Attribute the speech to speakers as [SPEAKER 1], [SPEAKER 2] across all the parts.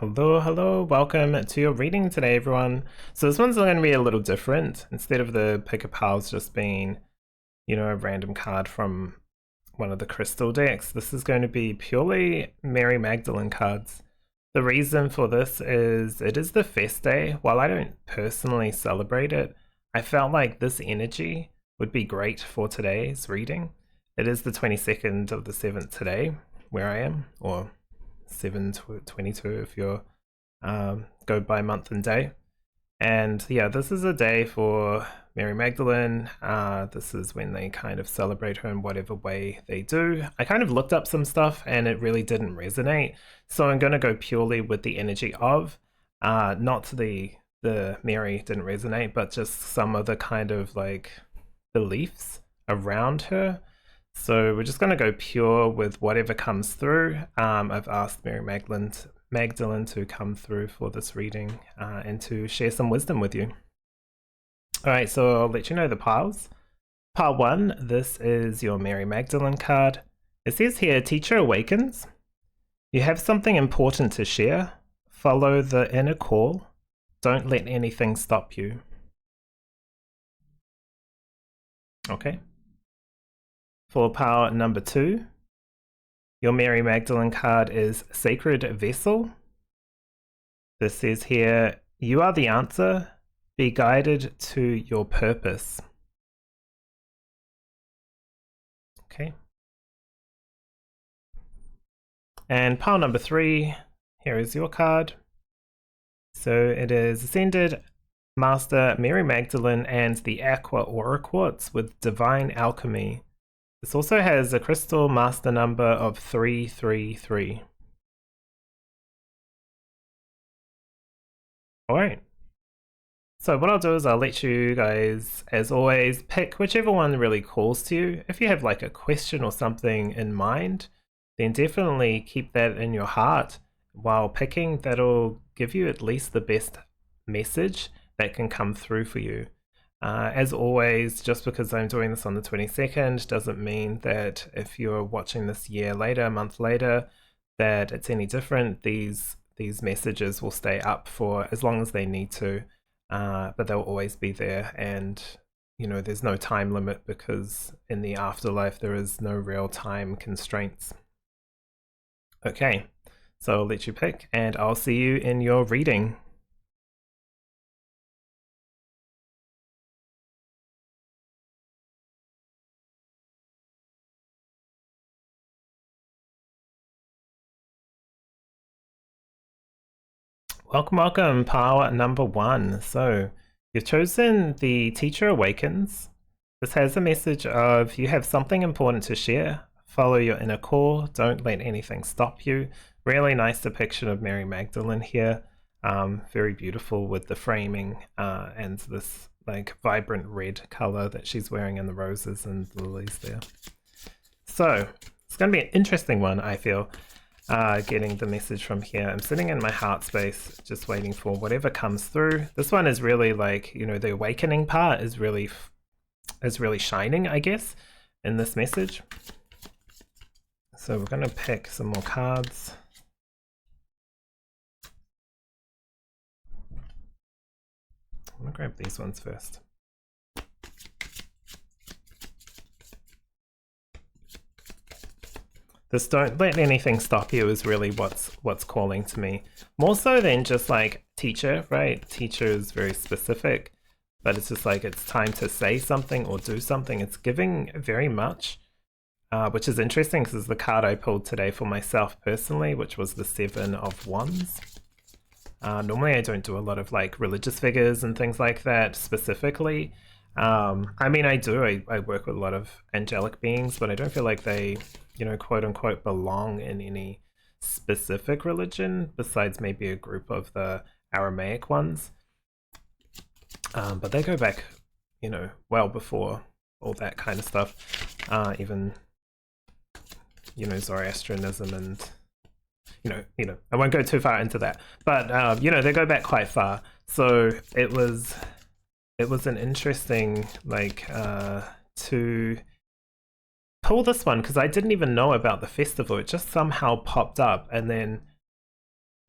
[SPEAKER 1] Hello, welcome to your reading today, everyone. So this one's going to be a little different. Instead of the Pickacard just being, a random card from one of the crystal decks, this is going to be purely Mary Magdalene cards. The reason for this is it is the fest day. While I don't personally celebrate it, I felt like this energy would be great for today's reading. It is the 22nd of the 7th today, where I am, or 7/22 if you're go by month and day. And yeah, this is a day for Mary Magdalene. This is when they kind of celebrate her in whatever way they do. I kind of looked up some stuff and it really didn't resonate, so I'm going to go purely with the energy of not the Mary didn't resonate, but just some of the kind of like beliefs around her. So we're just going to go pure with whatever comes through. I've asked Mary Magdalene to come through for this reading and to share some wisdom with you. Alright, so I'll let you know the piles. Pile 1, this is your Mary Magdalene card. It says here, Teacher awakens. You have something important to share. Follow the inner call. Don't let anything stop you. Okay. For pile number 2, your Mary Magdalene card is Sacred Vessel. This says here, you are the answer. Be guided to your purpose. Okay. And pile number 3, here is your card. So it is Ascended Master Mary Magdalene and the Aqua Aura Quartz with Divine Alchemy. This also has a crystal master number of 333. Alright. So what I'll do is I'll let you guys, as always, pick whichever one really calls to you. If you have like a question or something in mind, then definitely keep that in your heart while picking. That'll give you at least the best message that can come through for you. As always, just because I'm doing this on the 22nd doesn't mean that if you're watching this year later, a month later, that it's any different. These messages will stay up for as long as they need to, but they'll always be there. And there's no time limit because in the afterlife there is no real time constraints. Okay, so I'll let you pick and I'll see you in your reading. Welcome, pile number 1. So you've chosen the Teacher Awakens. This has a message of you have something important to share. Follow your inner call. Don't let anything stop you. Really nice depiction of Mary Magdalene here. Very beautiful with the framing and this like vibrant red color that she's wearing and the roses and the lilies there. So it's going to be an interesting one, I feel. Getting the message from here. I'm sitting in my heart space just waiting for whatever comes through. This one is really like, the awakening part is really shining, I guess, in this message. So we're going to pick some more cards. I'm going to grab these ones first. This don't let anything stop you is really what's calling to me. More so than just like teacher, right? Teacher is very specific, but it's just like it's time to say something or do something. It's giving very much, which is interesting because it's the card I pulled today for myself personally, which was the 7 of Wands. Normally I don't do a lot of like religious figures and things like that specifically. I mean, I do. I work with a lot of angelic beings, but I don't feel like they, quote unquote, belong in any specific religion besides maybe a group of the Aramaic ones. But they go back, well before all that kind of stuff. Even, Zoroastrianism and, I won't go too far into that. But, they go back quite far. So it was an interesting, to pull this one because I didn't even know about the festival. It just somehow popped up, and then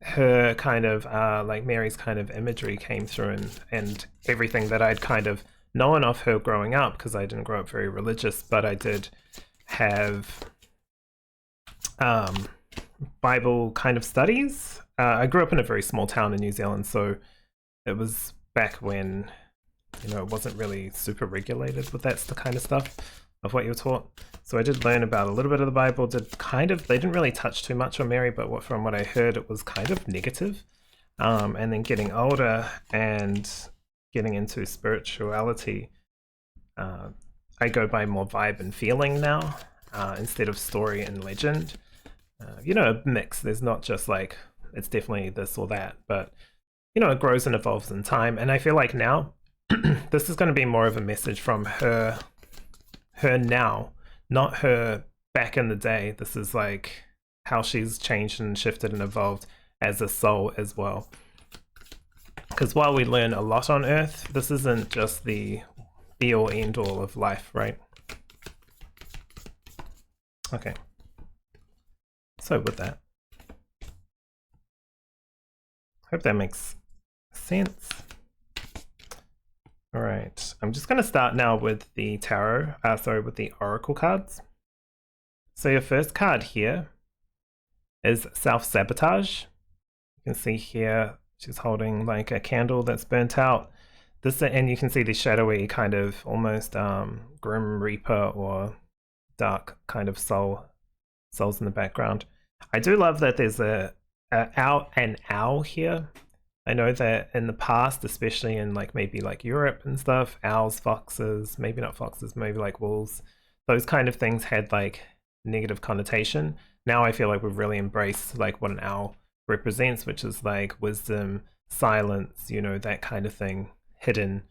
[SPEAKER 1] her kind of like Mary's kind of imagery came through, and everything that I'd kind of known of her growing up, because I didn't grow up very religious, but I did have Bible kind of studies. I grew up in a very small town in New Zealand, so it was back when, you know, it wasn't really super regulated with that kind of stuff of what you were taught. So I did learn about a little bit of the Bible. They didn't really touch too much on Mary, but from what I heard, it was kind of negative. And then getting older and getting into spirituality, I go by more vibe and feeling now, instead of story and legend. You know, a mix. There's not just like, it's definitely this or that, but, you know, it grows and evolves in time. And I feel like now, this is going to be more of a message from her now, not her back in the day. This is like how she's changed and shifted and evolved as a soul as well. Because while we learn a lot on Earth, this isn't just the be-all end-all of life, right? Okay. So with that, hope that makes sense. All right, I'm just going to start now with the tarot, with the oracle cards. So your first card here is self-sabotage. You can see here she's holding like a candle that's burnt out. And you can see the shadowy kind of almost grim reaper or dark kind of souls in the background. I do love that there's an owl here. I know that in the past, especially in like maybe like Europe and stuff, owls, foxes, maybe not foxes, maybe like wolves, those kind of things had like negative connotation. Now I feel like we've really embraced like what an owl represents, which is like wisdom, silence, you know, that kind of thing, hidden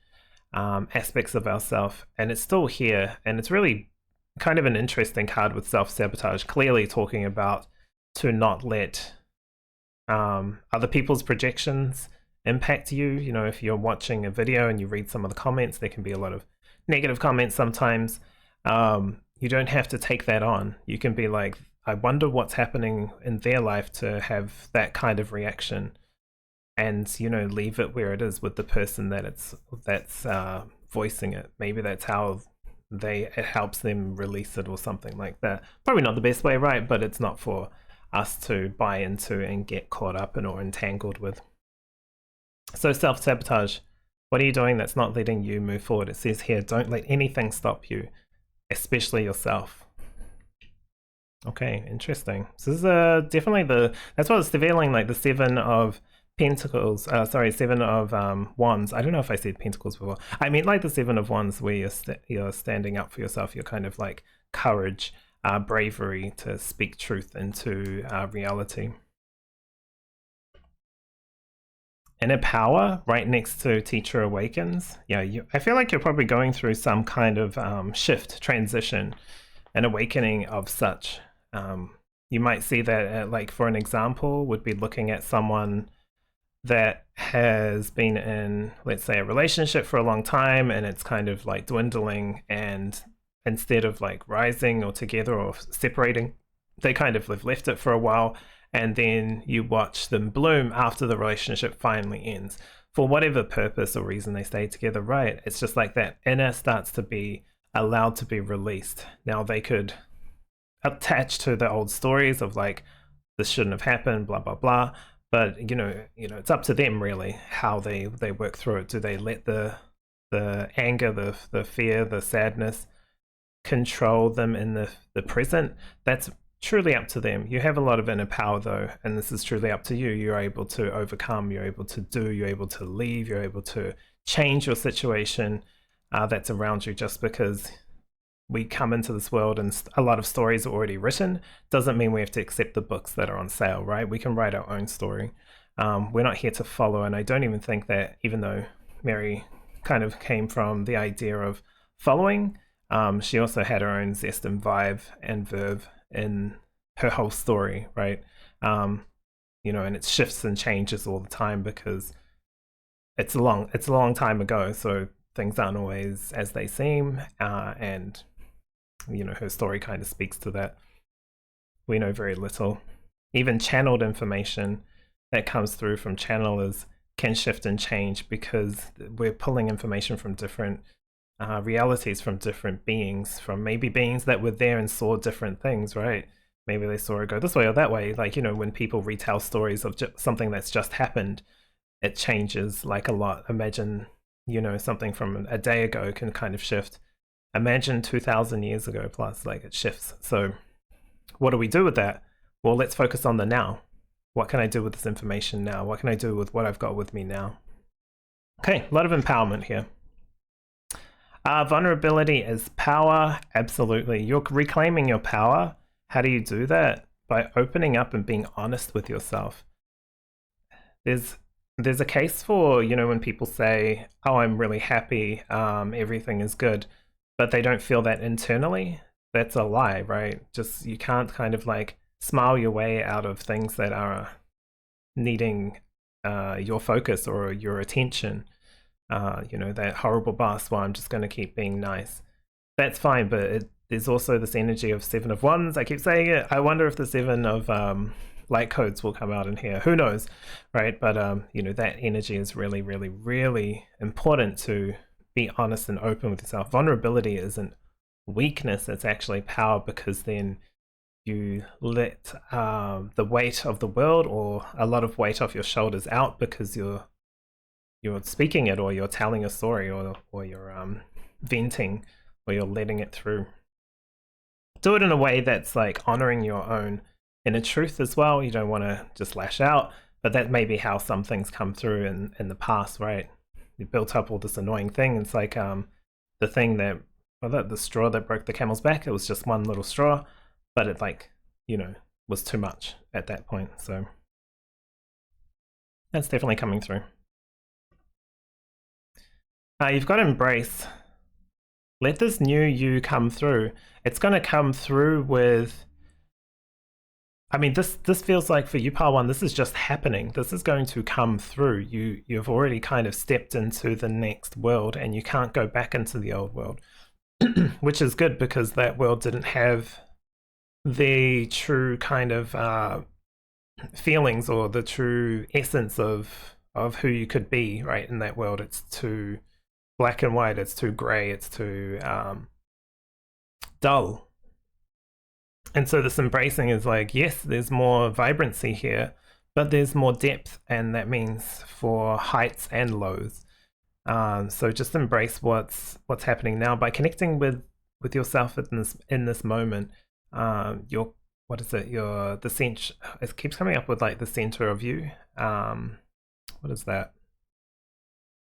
[SPEAKER 1] aspects of ourselves. And it's still here, and it's really kind of an interesting card with self-sabotage, clearly talking about to not let other people's projections impact you. You know, if you're watching a video and you read some of the comments, there can be a lot of negative comments sometimes. You don't have to take that on. You can be like, I wonder what's happening in their life to have that kind of reaction, and, you know, leave it where it is with the person that's voicing it. Maybe that's how it helps them release it or something like that. Probably not the best way, right? But it's not for us to buy into and get caught up in or entangled with. So self-sabotage, what are you doing that's not letting you move forward? It says here, don't let anything stop you, especially yourself. Okay, interesting. So this is definitely that's what it's revealing, like the Seven of Pentacles, Seven of Wands. I don't know if I said Pentacles before. I mean like the Seven of Wands, where you're standing up for yourself. You're kind of like courage, bravery to speak truth into reality. Inner power, right next to Teacher Awakens. Yeah, I feel like you're probably going through some kind of shift, transition, an awakening of such. You might see that, like for an example, would be looking at someone that has been in, let's say, a relationship for a long time, and it's kind of like dwindling, and instead of like rising or together or separating, they kind of have left it for a while, and then you watch them bloom after the relationship finally ends. For whatever purpose or reason they stay together, right? It's just like that inner starts to be allowed to be released. Now they could attach to the old stories of like, this shouldn't have happened, blah, blah, blah. But, you know, it's up to them really, how they work through it. Do they let the anger, the fear, the sadness control them in the present? That's truly up to them. You have a lot of inner power though, and this is truly up to you. You're able to overcome, you're able to do, you're able to leave, you're able to change your situation that's around you. Just because we come into this world and a lot of stories are already written doesn't mean we have to accept the books that are on sale, right? We can write our own story. We're not here to follow, and I don't even think that, even though Mary kind of came from the idea of following, she also had her own zest and vibe and verve in her whole story, right? You know, and it shifts and changes all the time because it's a long time ago, so things aren't always as they seem, and you know, her story kind of speaks to that. We know very little. Even channeled information that comes through from channelers can shift and change because we're pulling information from different realities, from different beings, from maybe beings that were there and saw different things, right? Maybe they saw it go this way or that way. Like, you know, when people retell stories of something that's just happened, it changes like a lot. Imagine, you know, something from a day ago can kind of shift. Imagine 2,000 years ago plus, like it shifts. So what do we do with that? Well, let's focus on the now. What can I do with this information now? What can I do with what I've got with me now? Okay, a lot of empowerment here. Vulnerability is power. Absolutely. You're reclaiming your power. How do you do that? By opening up and being honest with yourself. There's a case for, you know, when people say, oh, I'm really happy, everything is good, but they don't feel that internally. That's a lie, right? Just, you can't kind of like smile your way out of things that are needing your focus or your attention. You know, that horrible boss, well, I'm just going to keep being nice. That's fine, but there's also this energy of 7 of Wands. I keep saying it. I wonder if the 7 of light codes will come out in here. Who knows, right? But, you know, that energy is really, really, really important to be honest and open with yourself. Vulnerability isn't weakness. It's actually power, because then you let the weight of the world, or a lot of weight off your shoulders, out, because you're speaking it, or you're telling a story, or you're venting, or you're letting it through. Do it in a way that's like honoring your own inner truth as well. You don't want to just lash out, but that may be how some things come through in the past, right? You built up all this annoying thing. It's like the thing that, well, the straw that broke the camel's back. It was just one little straw, but it, like, you know, was too much at that point. So that's definitely coming through. You've got to embrace. Let this new you come through. It's going to come through with, I mean, this feels like for you, Part 1, this is just happening. This is going to come through. You've already kind of stepped into the next world, and you can't go back into the old world, which is good, because that world didn't have the true kind of feelings, or the true essence of who you could be, right? In that world, it's too black and white, it's too gray, it's too dull. And so this embracing is like, yes, there's more vibrancy here, but there's more depth, and that means for heights and lows. So just embrace what's happening now by connecting with yourself in this moment. Your, what is it? The center. It keeps coming up with like the center of you. What is that?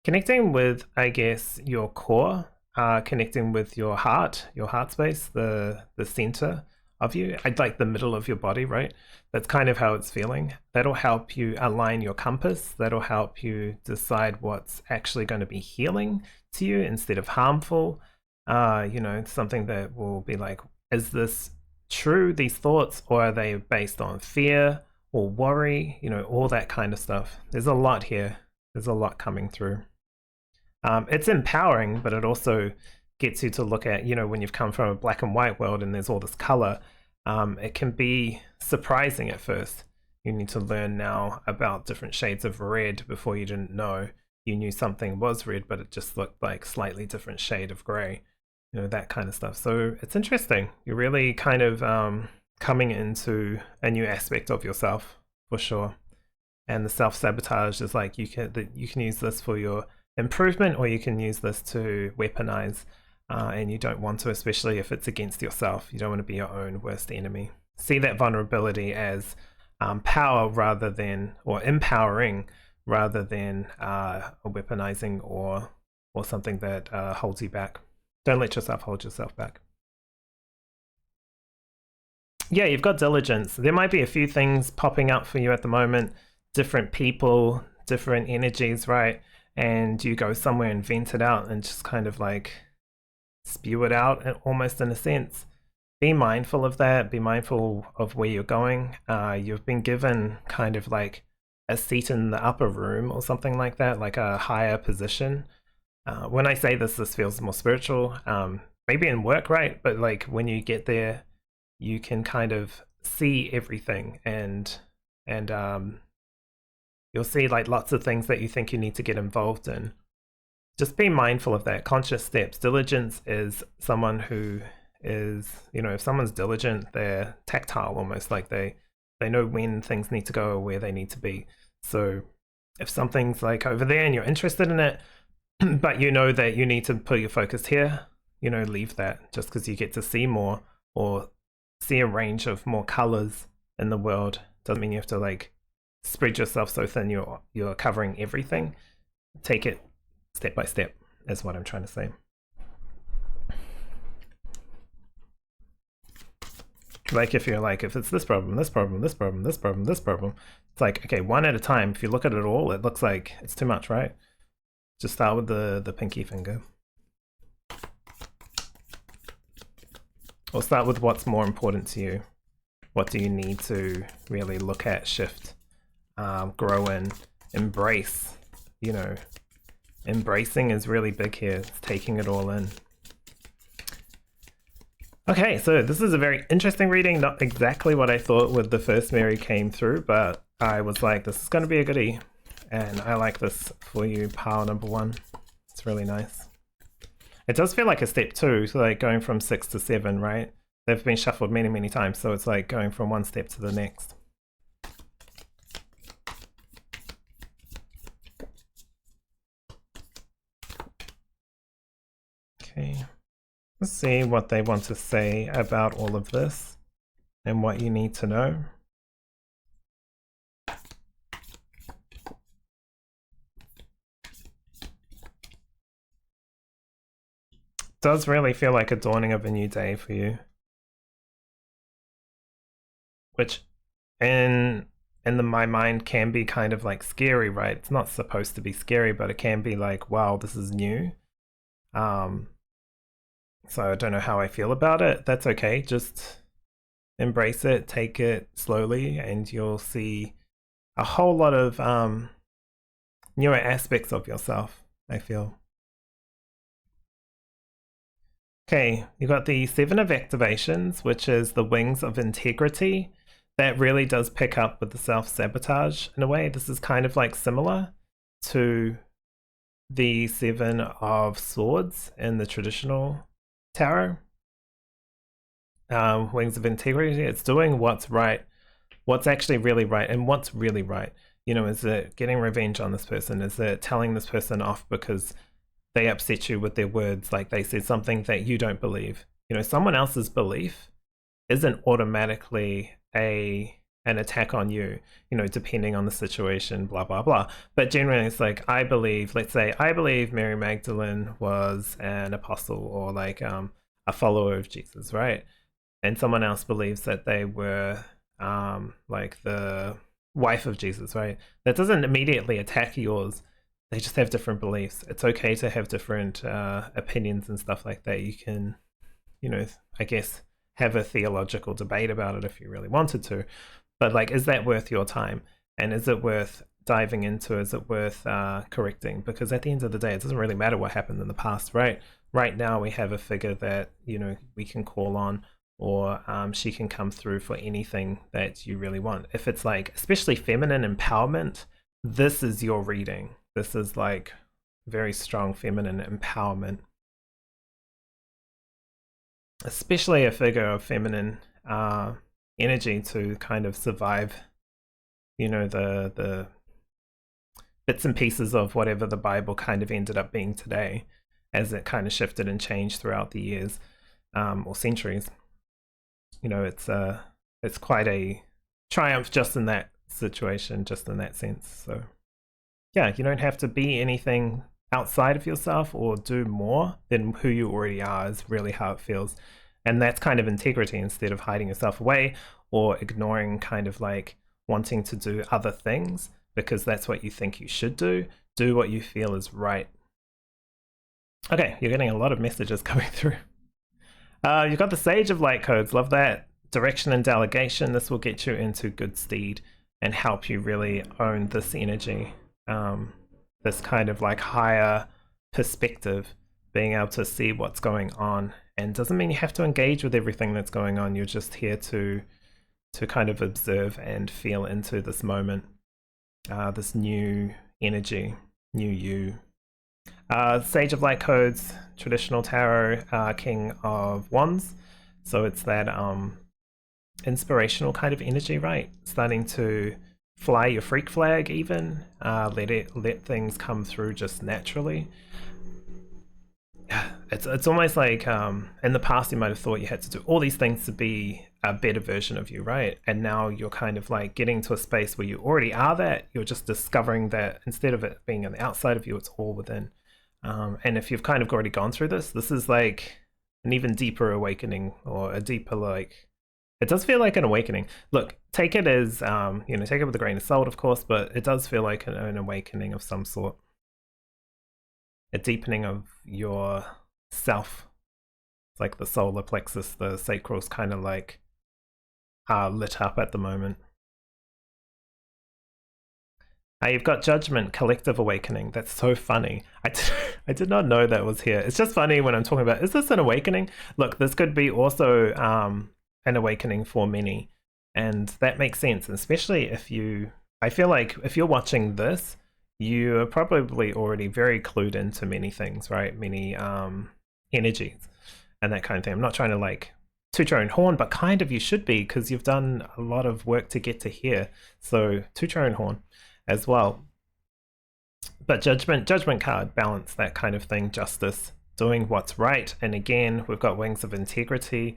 [SPEAKER 1] Connecting with, I guess, your core, connecting with your heart space, the center of you. I'd like the middle of your body, right? That's kind of how it's feeling. That'll help you align your compass. That'll help you decide what's actually going to be healing to you instead of harmful. You know, something that will be like, is this true, these thoughts, or are they based on fear or worry? You know, all that kind of stuff. There's a lot here. There's a lot coming through. It's empowering, but it also gets you to look at, you know, when you've come from a black and white world and there's all this color, it can be surprising at first. You need to learn now about different shades of red. Before, you didn't know. You knew something was red, but it just looked like slightly different shade of gray, you know, that kind of stuff. So it's interesting. You're really kind of coming into a new aspect of yourself, for sure. And the self-sabotage is like, you can use this for your improvement, or you can use this to weaponize, and you don't want to, especially if it's against yourself. You don't want to be your own worst enemy. See that vulnerability as power rather than, or empowering rather than a weaponizing or something that holds you back. Don't let yourself hold yourself back. Yeah, you've got diligence. There might be a few things popping up for you at the moment, different people, different energies, right? And you go somewhere and vent it out and just kind of like spew it out, almost in a sense. Be mindful of that. Be mindful of where you're going. You've been given kind of like a seat in the upper room or something like that, like a higher position. When I say this feels more spiritual, maybe in work, right? But like when you get there, you can kind of see everything and you'll see like lots of things that you think you need to get involved in. Just be mindful of that. Conscious steps. Diligence is someone who is, you know, if someone's diligent, they're tactile almost, like they know when things need to go or where they need to be. So if something's like over there and you're interested in it, but you know that you need to put your focus here, you know, leave that. Just because you get to see more or see a range of more colors in the world doesn't mean you have to like spread yourself so thin you're covering everything. Take it step by step is what I'm trying to say. Like if you're like, if it's this problem, this problem, this problem, this problem, this problem, it's like, okay, one at a time. If you look at it all, it looks like it's too much, right? Just start with the pinky finger. Or start with what's more important to you. What do you need to really look at, shift, grow in, embrace, you know. Embracing is really big here. It's taking it all in. Okay, so this is a very interesting reading. Not exactly what I thought when the first Mary came through, but I was like, this is going to be a goodie. And I like this for you, pile number 1. It's really nice. It does feel like a step 2, so like going from 6 to 7, right? They've been shuffled many, many times, so it's like going from one step to the next. Okay. Let's see what they want to say about all of this and what you need to know. Does really feel like a dawning of a new day for you. Which in my mind can be kind of like scary, right? It's not supposed to be scary, but it can be like, wow, this is new. So I don't know how I feel about it. That's okay. Just embrace it, take it slowly, and you'll see a whole lot of newer aspects of yourself, I feel. Okay, you got the 7 of activations, which is the wings of integrity. That really does pick up with the self-sabotage in a way. This is kind of like similar to the 7 of swords in the traditional tarot. Wings of integrity, it's doing what's right, what's actually really right, and what's really right. You know, is it getting revenge on this person? Is it telling this person off because they upset you with their words, like they said something that you don't believe? You know, someone else's belief isn't automatically an attack on you, you know, depending on the situation, blah, blah, blah. But generally it's like, I believe, let's say, I believe Mary Magdalene was an apostle or like a follower of Jesus, right? And someone else believes that they were like the wife of Jesus, right? That doesn't immediately attack yours. They just have different beliefs. It's okay to have different opinions and stuff like that. You can, you know, I guess, have a theological debate about it if you really wanted to. But like, is that worth your time? And is it worth diving into? Is it worth correcting? Because at the end of the day, it doesn't really matter what happened in the past, right? Right now, we have a figure that, you know, we can call on, or she can come through for anything that you really want. If it's like, especially feminine empowerment, this is your reading. This is like very strong feminine empowerment. Especially a figure of feminine energy to kind of survive, you know, the bits and pieces of whatever the Bible kind of ended up being today, as it kind of shifted and changed throughout the years or centuries. You know, it's quite a triumph just in that situation, just in that sense. So yeah, you don't have to be anything outside of yourself or do more than who you already are, is really how it feels. And that's kind of integrity, instead of hiding yourself away or ignoring, kind of like wanting to do other things because that's what you think you should do. Do what you feel is right. Okay, you're getting a lot of messages coming through. You've got the Sage of Light Codes. Love that. Direction and delegation. This will get you into good stead and help you really own this energy. This kind of like higher perspective, being able to see what's going on. And doesn't mean you have to engage with everything that's going on. You're just here to kind of observe and feel into this moment. this new energy, new you. Sage of Light codes, traditional tarot, King of Wands. So it's that inspirational kind of energy, right? Starting to fly your freak flag even, let things come through just naturally. It's almost like in the past you might have thought you had to do all these things to be a better version of you, right? And now you're kind of like getting to a space where you already are that. You're just discovering that instead of it being on the outside of you, it's all within. And if you've kind of already gone through this is like an even deeper awakening, or a deeper, like, it does feel like an awakening. Look, take it as take it with a grain of salt, of course, but it does feel like an awakening of some sort. A deepening of your self. It's like the solar plexus, the sacral's kind of like lit up at the moment. You've got Judgment, Collective Awakening. That's so funny. I did not know that was here. It's just funny when I'm talking about, is this an awakening? Look, this could be also an awakening for many. And that makes sense, especially if you, I feel like if you're watching this, you are probably already very clued into many things, right? Many energies and that kind of thing. I'm not trying to like toot your own horn, but kind of you should be, because you've done a lot of work to get to here. So toot your own horn as well. But judgment card, balance, that kind of thing, justice, doing what's right. And again, we've got wings of integrity.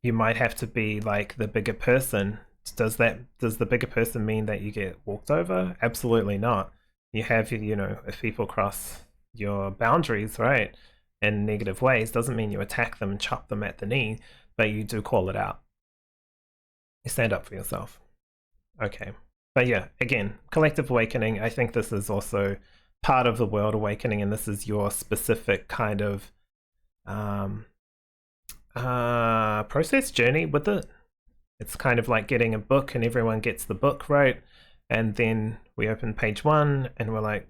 [SPEAKER 1] You might have to be like the bigger person. Does the bigger person mean that you get walked over? Absolutely not. You have, if people cross your boundaries, right, in negative ways, doesn't mean you attack them and chop them at the knee, but you do call it out. You stand up for yourself. Okay. But yeah, again, collective awakening. I think this is also part of the world awakening, and this is your specific kind of process, journey with it. It's kind of like getting a book and everyone gets the book, right? And then we open page 1 and we're like,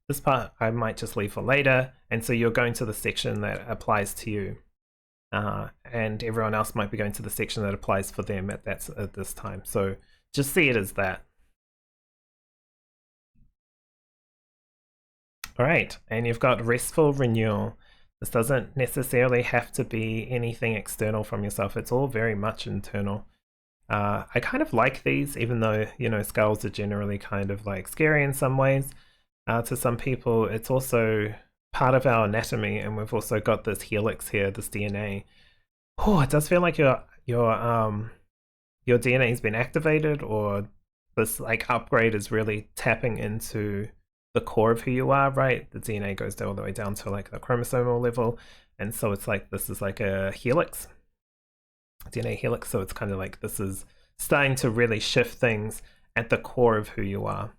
[SPEAKER 1] this part I might just leave for later. And so you're going to the section that applies to you. And everyone else might be going to the section that applies for them at this time. So just see it as that. All right, and you've got restful renewal. This doesn't necessarily have to be anything external from yourself. It's all very much internal. I kind of like these, even though, skulls are generally kind of like scary in some ways. To some people, it's also part of our anatomy, and we've also got this helix here, this DNA. Oh, it does feel like your DNA has been activated, or this like upgrade is really tapping into the core of who you are, right? The DNA goes all the way down to like the chromosomal level, and so it's like this is like a helix, DNA helix. So it's kind of like this is starting to really shift things at the core of who you are,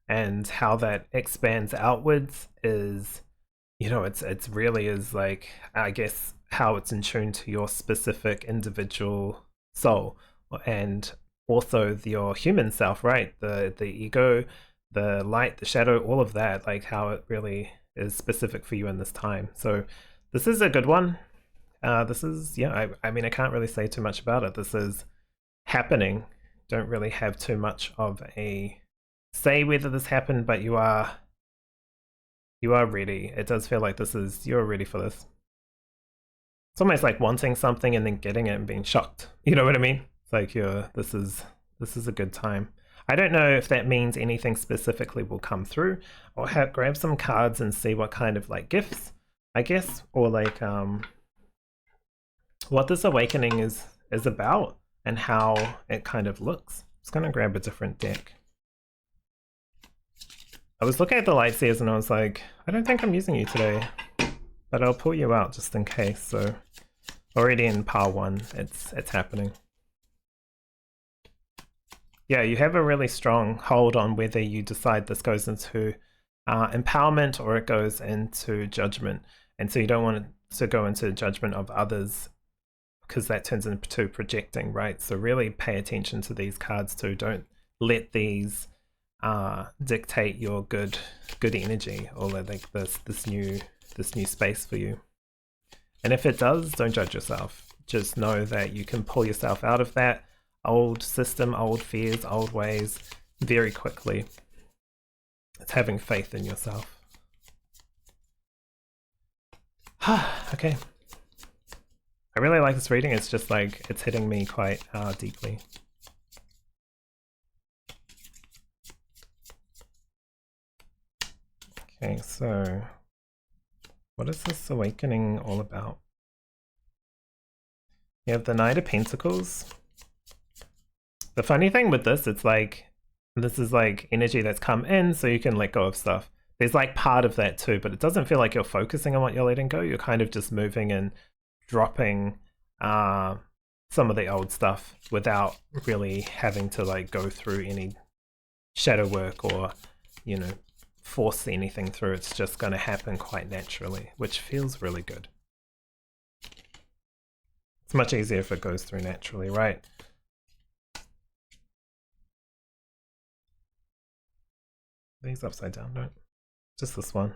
[SPEAKER 1] and how that expands outwards is, it's really is like, I guess, how it's in tune to your specific individual soul, and also your human self, right? The ego, the light, the shadow, all of that, like how it really is specific for you in this time. So this is a good one. This is, I mean, I can't really say too much about it. This is happening. Don't really have too much of a say whether this happened, but you are ready. It does feel like you're ready for this. It's almost like wanting something and then getting it and being shocked. You know what I mean? It's like this is a good time. I don't know if that means anything specifically will come through, or grab some cards and see what kind of like gifts, I guess, or like what this awakening is about and how it kind of looks. I'm just gonna grab a different deck. I was looking at the light seers and I was like, I don't think I'm using you today, but I'll pull you out just in case. So already in pile 1, it's happening. Yeah, you have a really strong hold on whether you decide this goes into empowerment or it goes into judgment. And so you don't want to go into judgment of others, because that turns into projecting, right? So really pay attention to these cards too. Don't let these dictate your good energy, or like this new space for you. And if it does, don't judge yourself. Just know that you can pull yourself out of that old system, old fears, old ways, very quickly. It's having faith in yourself. Okay. I really like this reading. It's just like, it's hitting me quite deeply. Okay, so what is this awakening all about? You have the Knight of Pentacles. The funny thing with this, it's like, this is like energy that's come in so you can let go of stuff. There's like part of that too, but it doesn't feel like you're focusing on what you're letting go. You're kind of just moving and dropping some of the old stuff without really having to like go through any shadow work or, you know, force anything through. It's just going to happen quite naturally, which feels really good. It's much easier if it goes through naturally, right? These upside down, no, just this one.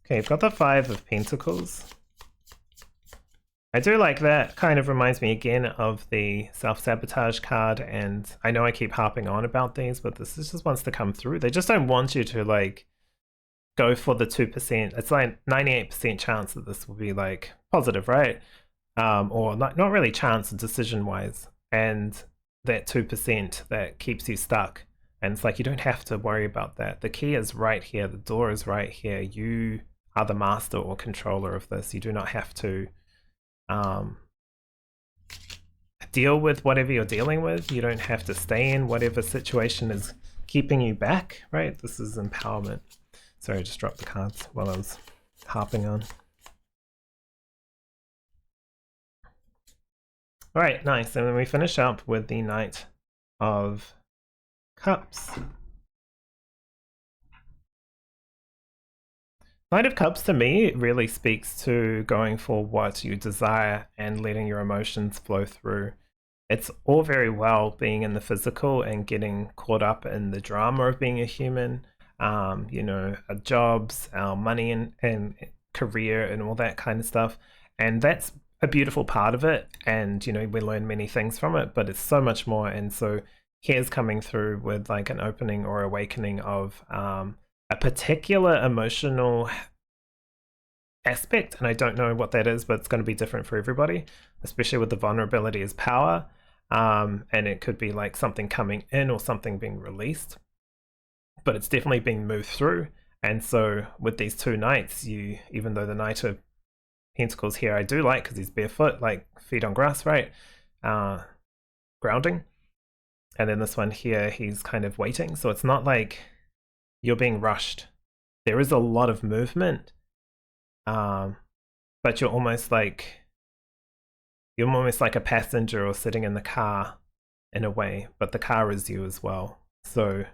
[SPEAKER 1] Okay, you've got the Five of Pentacles. I do like that. Kind of reminds me again of the self-sabotage card, and I know I keep harping on about these, but this just wants to come through. They just don't want you to like go for the 2%. It's like 98% chance that this will be like positive, right? Or not really chance, decision-wise, and that 2% that keeps you stuck. And it's like, you don't have to worry about that. The key is right here. The door is right here. You are the master or controller of this. You do not have to deal with whatever you're dealing with. You don't have to stay in whatever situation is keeping you back, right? This is empowerment. Sorry, I just dropped the cards while I was harping on. All right, nice. And then we finish up with the Knight of Cups. Knight of Cups to me really speaks to going for what you desire and letting your emotions flow through. It's all very well being in the physical and getting caught up in the drama of being a human, you know, our jobs, our money and career and all that kind of stuff. And that's a beautiful part of it. And, you know, we learn many things from it, but it's so much more. And so here's coming through with like an opening or awakening of a particular emotional aspect, and I don't know what that is, but it's going to be different for everybody, especially with the vulnerability as power, and it could be like something coming in or something being released, but it's definitely being moved through. And so with these two knights, you, even though the Knight of Pentacles here I do like because he's barefoot, like feet on grass, right, grounding, and then this one here, he's kind of waiting, so it's not like you're being rushed. There is a lot of movement, but you're almost like a passenger or sitting in the car in a way, but the car is you as well. So,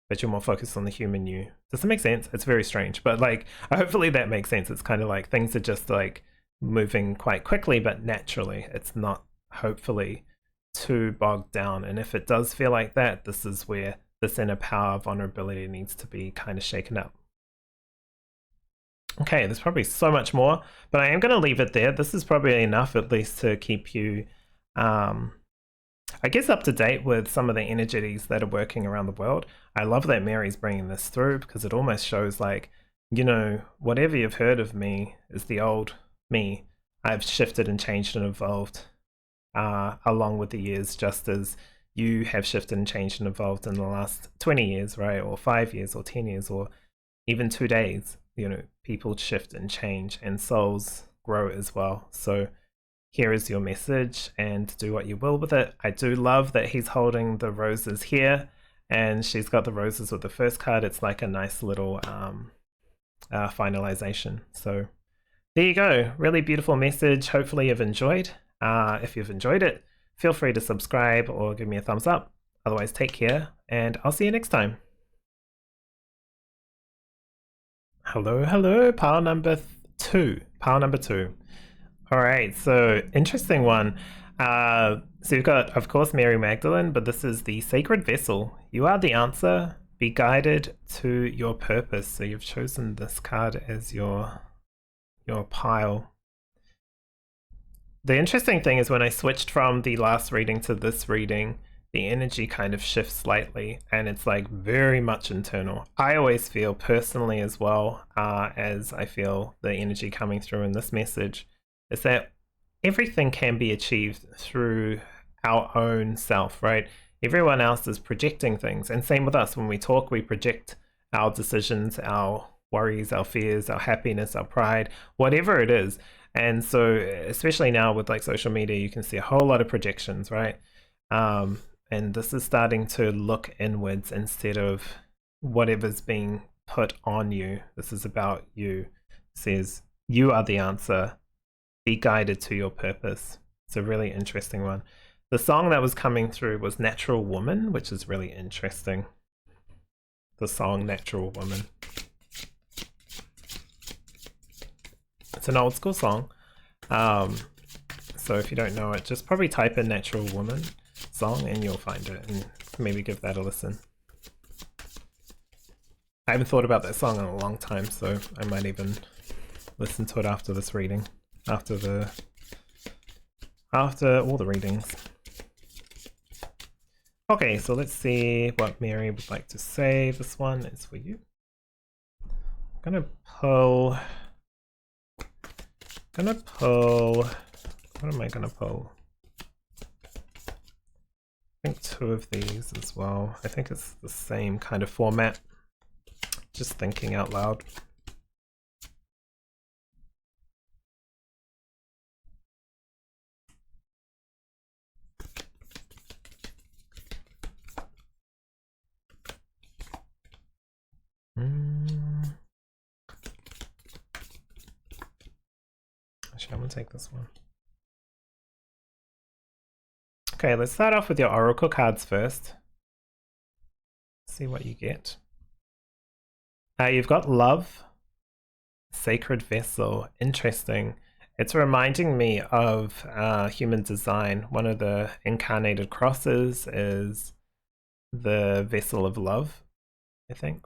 [SPEAKER 1] but you're more focused on the human you. Does that make sense? It's very strange, but like, hopefully that makes sense. It's kind of like things are just like moving quite quickly, but naturally. It's not, hopefully, too bogged down. And if it does feel like that, this is where this inner power vulnerability needs to be kind of shaken up. Okay, there's probably so much more, but I am going to leave it there. This is probably enough at least to keep you, I guess, up to date with some of the energies that are working around the world. I love that Mary's bringing this through because it almost shows like, you know, whatever you've heard of me is the old me. I've shifted and changed and evolved along with the years, just as you have shifted and changed and evolved in the last 20 years, right? Or 5 years or 10 years or even 2 days. You know, people shift and change and souls grow as well. So here is your message and do what you will with it. I do love that he's holding the roses here and she's got the roses with the first card. It's like a nice little finalization. So there you go. Really beautiful message. Hopefully you've enjoyed. If you've enjoyed it, feel free to subscribe or give me a thumbs up. Otherwise, take care and I'll see you next time. Hello, hello, pile number 2. Pile number 2. All right, so interesting one. So you've got, of course, Mary Magdalene, but this is the sacred vessel. You are the answer. Be guided to your purpose. So you've chosen this card as your pile. The interesting thing is when I switched from the last reading to this reading, the energy kind of shifts slightly, and it's like very much internal. I always feel personally as well, as I feel the energy coming through in this message, is that everything can be achieved through our own self, right? Everyone else is projecting things, and same with us. When we talk, we project our decisions, our worries, our fears, our happiness, our pride, whatever it is. And so especially now with like social media, you can see a whole lot of projections, right? And this is starting to look inwards instead of whatever's being put on you. This is about you. It says, you are the answer. Be guided to your purpose. It's a really interesting one. The song that was coming through was Natural Woman, which is really interesting. The song Natural Woman. It's an old school song. So if you don't know it, just probably type in Natural Woman song and you'll find it, and maybe give that a listen. I haven't thought about that song in a long time, so I might even listen to it after this reading, after all the readings. Okay, so let's see what Mary would like to say. This one is for you. I'm gonna pull, what am I gonna pull? I think 2 of these as well. I think it's the same kind of format. Just thinking out loud. Actually, I'm gonna take this one. Okay, let's start off with your oracle cards first. See what you get. You've got Love, Sacred Vessel. Interesting. It's reminding me of human design. One of the incarnated crosses is the Vessel of Love, I think.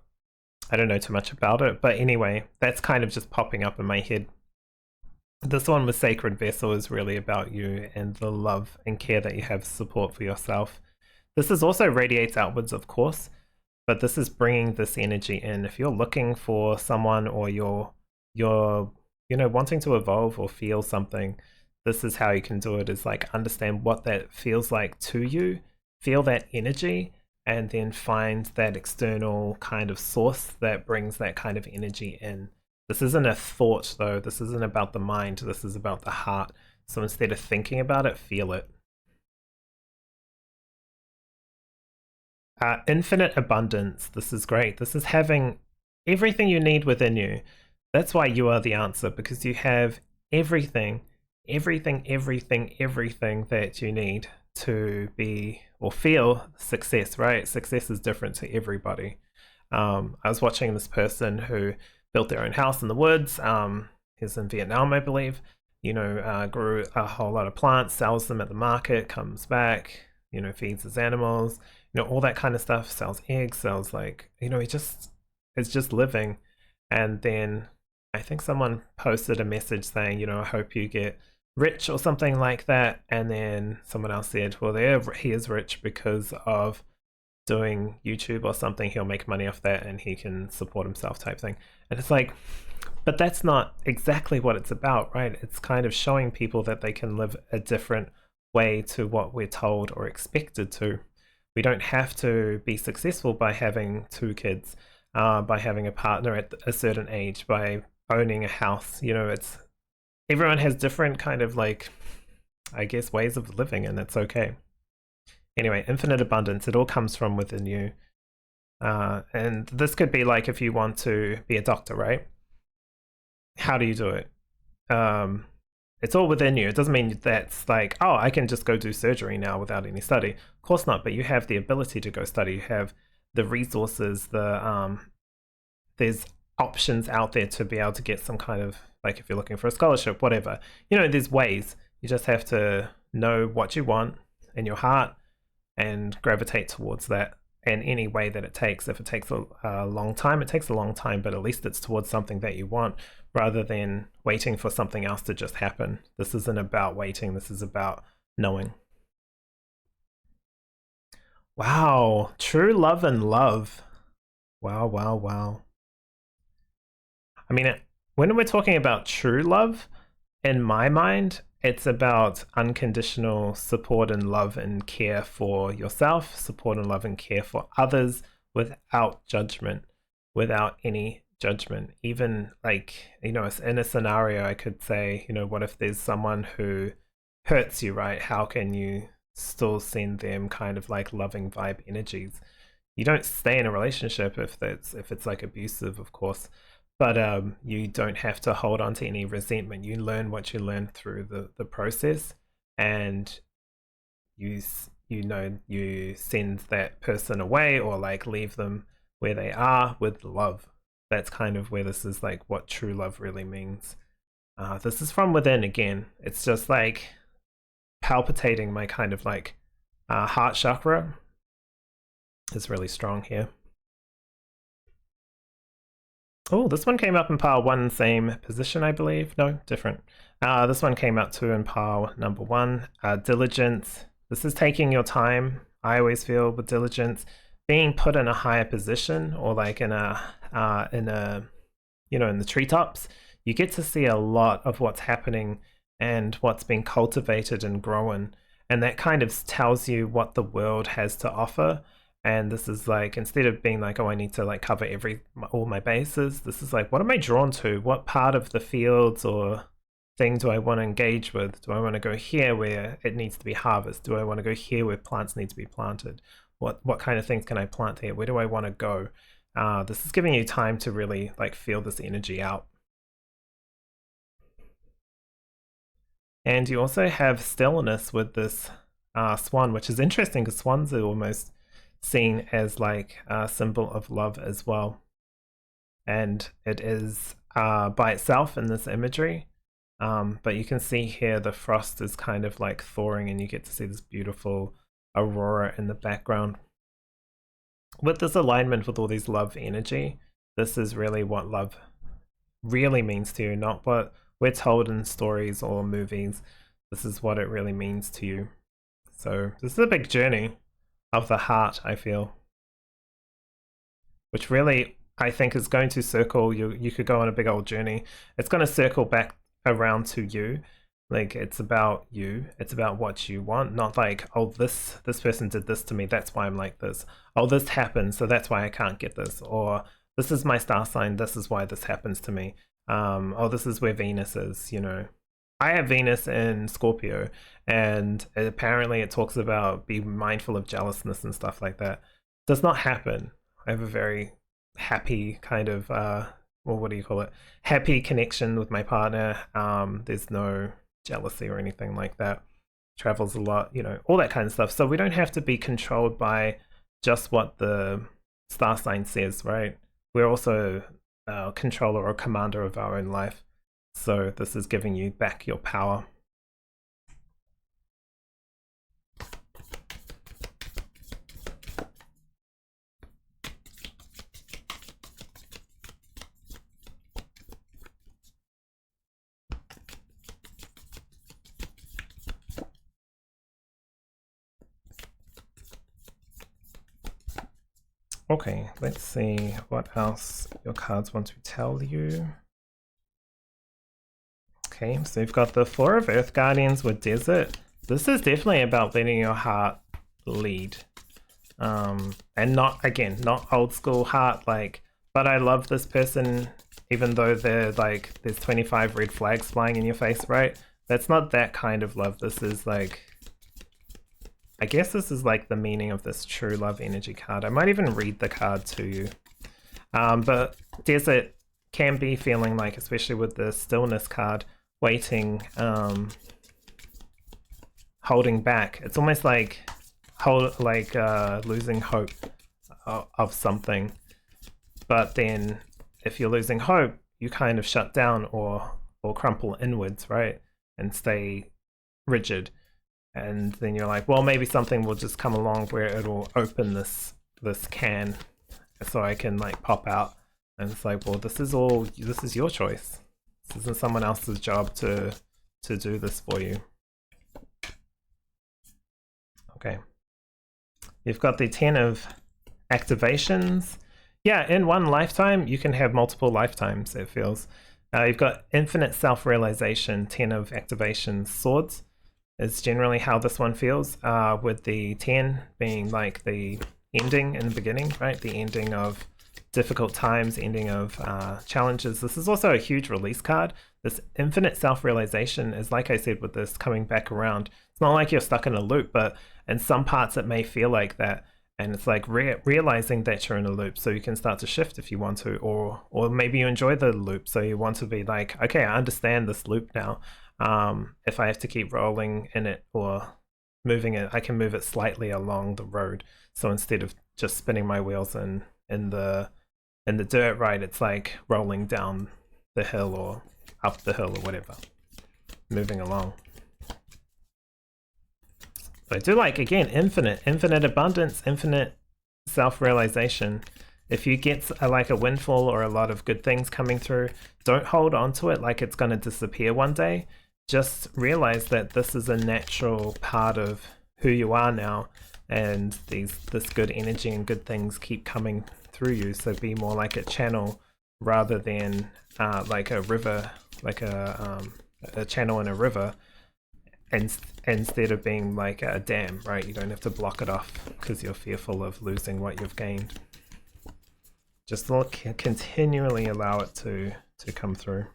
[SPEAKER 1] I don't know too much about it, but anyway, that's kind of just popping up in my head. This one with Sacred Vessel is really about you and the love and care that you have, support for yourself. This is also radiates outwards, of course, but this is bringing this energy in. If you're looking for someone, or you're wanting to evolve or feel something, this is how you can do it, is like understand what that feels like to you, feel that energy, and then find that external kind of source that brings that kind of energy in. This isn't a thought though. This isn't about the mind. This is about the heart. So instead of thinking about it, feel it. Infinite abundance. This is great. This is having everything you need within you. That's why you are the answer, because you have everything that you need to be or feel success, right? Success is different to everybody. I was watching this person who built their own house in the woods. He's in Vietnam, I believe. Grew a whole lot of plants, sells them at the market, comes back, feeds his animals, all that kind of stuff, sells eggs, sells is just living. And then I think someone posted a message saying, I hope you get rich or something like that. And then someone else said, well, he is rich because of doing YouTube or something. He'll make money off that and he can support himself, type thing. And it's like, but that's not exactly what it's about, right? It's kind of showing people that they can live a different way to what we're told or expected to. We don't have to be successful by having 2 kids, by having a partner at a certain age, by owning a house. It's everyone has different kind of ways of living, and that's okay. Anyway, infinite abundance, it all comes from within you. And this could be like if you want to be a doctor, right? How do you do it? It's all within you. It doesn't mean that's like, oh, I can just go do surgery now without any study. Of course not, but you have the ability to go study. You have the resources, there's options out there to be able to get some kind of, like if you're looking for a scholarship, whatever. There's ways. You just have to know what you want in your heart and gravitate towards that in any way that it takes. If it takes a long time, it takes a long time, but at least it's towards something that you want, rather than waiting for something else to just happen. This isn't about waiting. This is about knowing. Wow, true love and love. Wow, wow, wow. I mean, when we're talking about true love, in my mind, it's about unconditional support and love and care for yourself, support and love and care for others without judgment, without any judgment. Even like, in a scenario, I could say, what if there's someone who hurts you, right? How can you still send them kind of like loving vibe energies? You don't stay in a relationship if it's like abusive, of course, but you don't have to hold on to any resentment. You learn what you learn through the process, and you you send that person away or like leave them where they are with love. That's kind of where this is like what true love really means. This is from within again. It's just like palpitating my kind of like heart chakra is really strong here. Oh, this one came up in pile 1, same position, I believe. No, different. This one came up 2 in pile number 1. Diligence. This is taking your time. I always feel with diligence, being put in a higher position or like in a in the treetops, you get to see a lot of what's happening and what's being cultivated and grown, and that kind of tells you what the world has to offer. And this is like, instead of being like, oh, I need to like cover all my bases, this is like, what am I drawn to? What part of the fields or thing do I want to engage with? Do I want to go here where it needs to be harvested? Do I want to go here where plants need to be planted? What kind of things can I plant here? Where do I want to go? This is giving you time to really like feel this energy out. And you also have stillness with this swan, which is interesting because swans are almost seen as like a symbol of love as well. And it is by itself in this imagery. But you can see here the frost is kind of like thawing and you get to see this beautiful aurora in the background. With this alignment with all these love energy, this is really what love really means to you, not what we're told in stories or movies. This is what it really means to you. So this is a big journey of the heart, I feel, which really I think is going to circle you could go on a big old journey. It's going to circle back around to you. Like, it's about you, it's about what you want, not like, oh, this person did this to me, that's why I'm like this. Oh, this happened, so that's why I can't get this. Or this is my star sign, this is why this happens to me. Oh, this is where Venus is, I have Venus in Scorpio, and apparently it talks about be mindful of jealousness and stuff like that. It does not happen. I have a very happy kind of, well, what do you call it? Happy connection with my partner. There's no jealousy or anything like that. Travels a lot, all that kind of stuff. So we don't have to be controlled by just what the star sign says, right? We're also a controller or commander of our own life. So this is giving you back your power. Okay, let's see what else your cards want to tell you. Okay, so you've got the 4 of Earth Guardians with Desert. This is definitely about letting your heart lead. And not old school heart, like, but I love this person, even though they're like, there's 25 red flags flying in your face, right? That's not that kind of love. This is like, I guess this is like the meaning of this true love energy card. I might even read the card to you. But Desert can be feeling like, especially with the stillness card, waiting, holding back. It's almost like losing hope of something. But then if you're losing hope, you kind of shut down or crumple inwards, right? And stay rigid. And then you're like, well, maybe something will just come along where it'll open this can so I can like pop out. And it's like, well, this is your choice. This isn't someone else's job to do this for you. Okay. You've got the 10 of activations. Yeah, in one lifetime, you can have multiple lifetimes, it feels. You've got infinite self-realization, 10 of activations. Swords is generally how this one feels, with the 10 being like the ending in the beginning, right? The ending of difficult times, ending of challenges. This is also a huge release card. This infinite self-realization is, like I said, with this coming back around. It's not like you're stuck in a loop, but in some parts it may feel like that. And it's like realizing that you're in a loop, so you can start to shift if you want to, or maybe you enjoy the loop, so you want to be like, okay, I understand this loop now. If I have to keep rolling in it or moving it, I can move it slightly along the road. So instead of just spinning my wheels in the dirt, right, it's like rolling down the hill or up the hill or whatever, moving along. But I do like, again, infinite abundance, infinite self-realization. If you get like a windfall or a lot of good things coming through, don't hold on to it like it's going to disappear one day. Just realize that this is a natural part of who you are now, and this good energy and good things keep coming through you. So be more like a channel rather than like a river, like a channel in a river. And instead of being like a dam, right? You don't have to block it off because you're fearful of losing what you've gained. Just continually allow it to come through.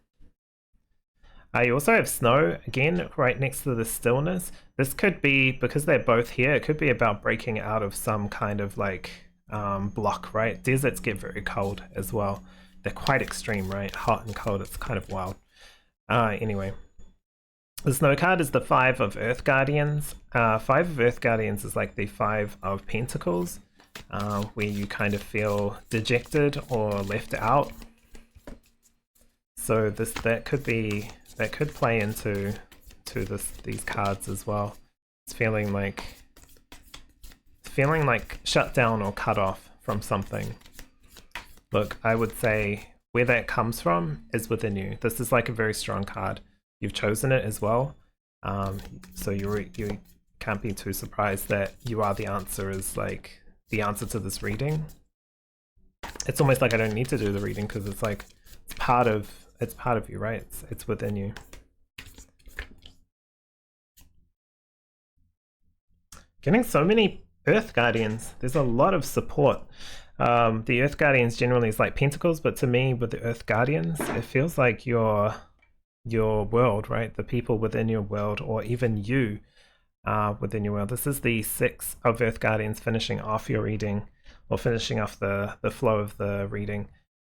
[SPEAKER 1] You also have snow, again, right next to the stillness. This could be, because they're both here, it could be about breaking out of some kind of like block, right? Deserts get very cold as well. They're quite extreme, right? Hot and cold, it's kind of wild. Anyway. The snow card is the 5 of Earth Guardians. 5 of Earth Guardians is like the 5 of Pentacles, where you kind of feel dejected or left out. So that could play into these cards as well. It's feeling like shut down or cut off from something. Look, I would say where that comes from is within you. This is like a very strong card. You've chosen it as well, so you can't be too surprised that you are the answer, is like the answer to this reading. It's almost like I don't need to do the reading because it's like it's part of you, right? It's within you. Getting so many Earth Guardians. There's a lot of support. The Earth Guardians generally is like Pentacles, but to me, with the Earth Guardians, it feels like your world, right? The people within your world, or even you within your world. This is the 6 of Earth Guardians finishing off your reading, or finishing off the flow of the reading.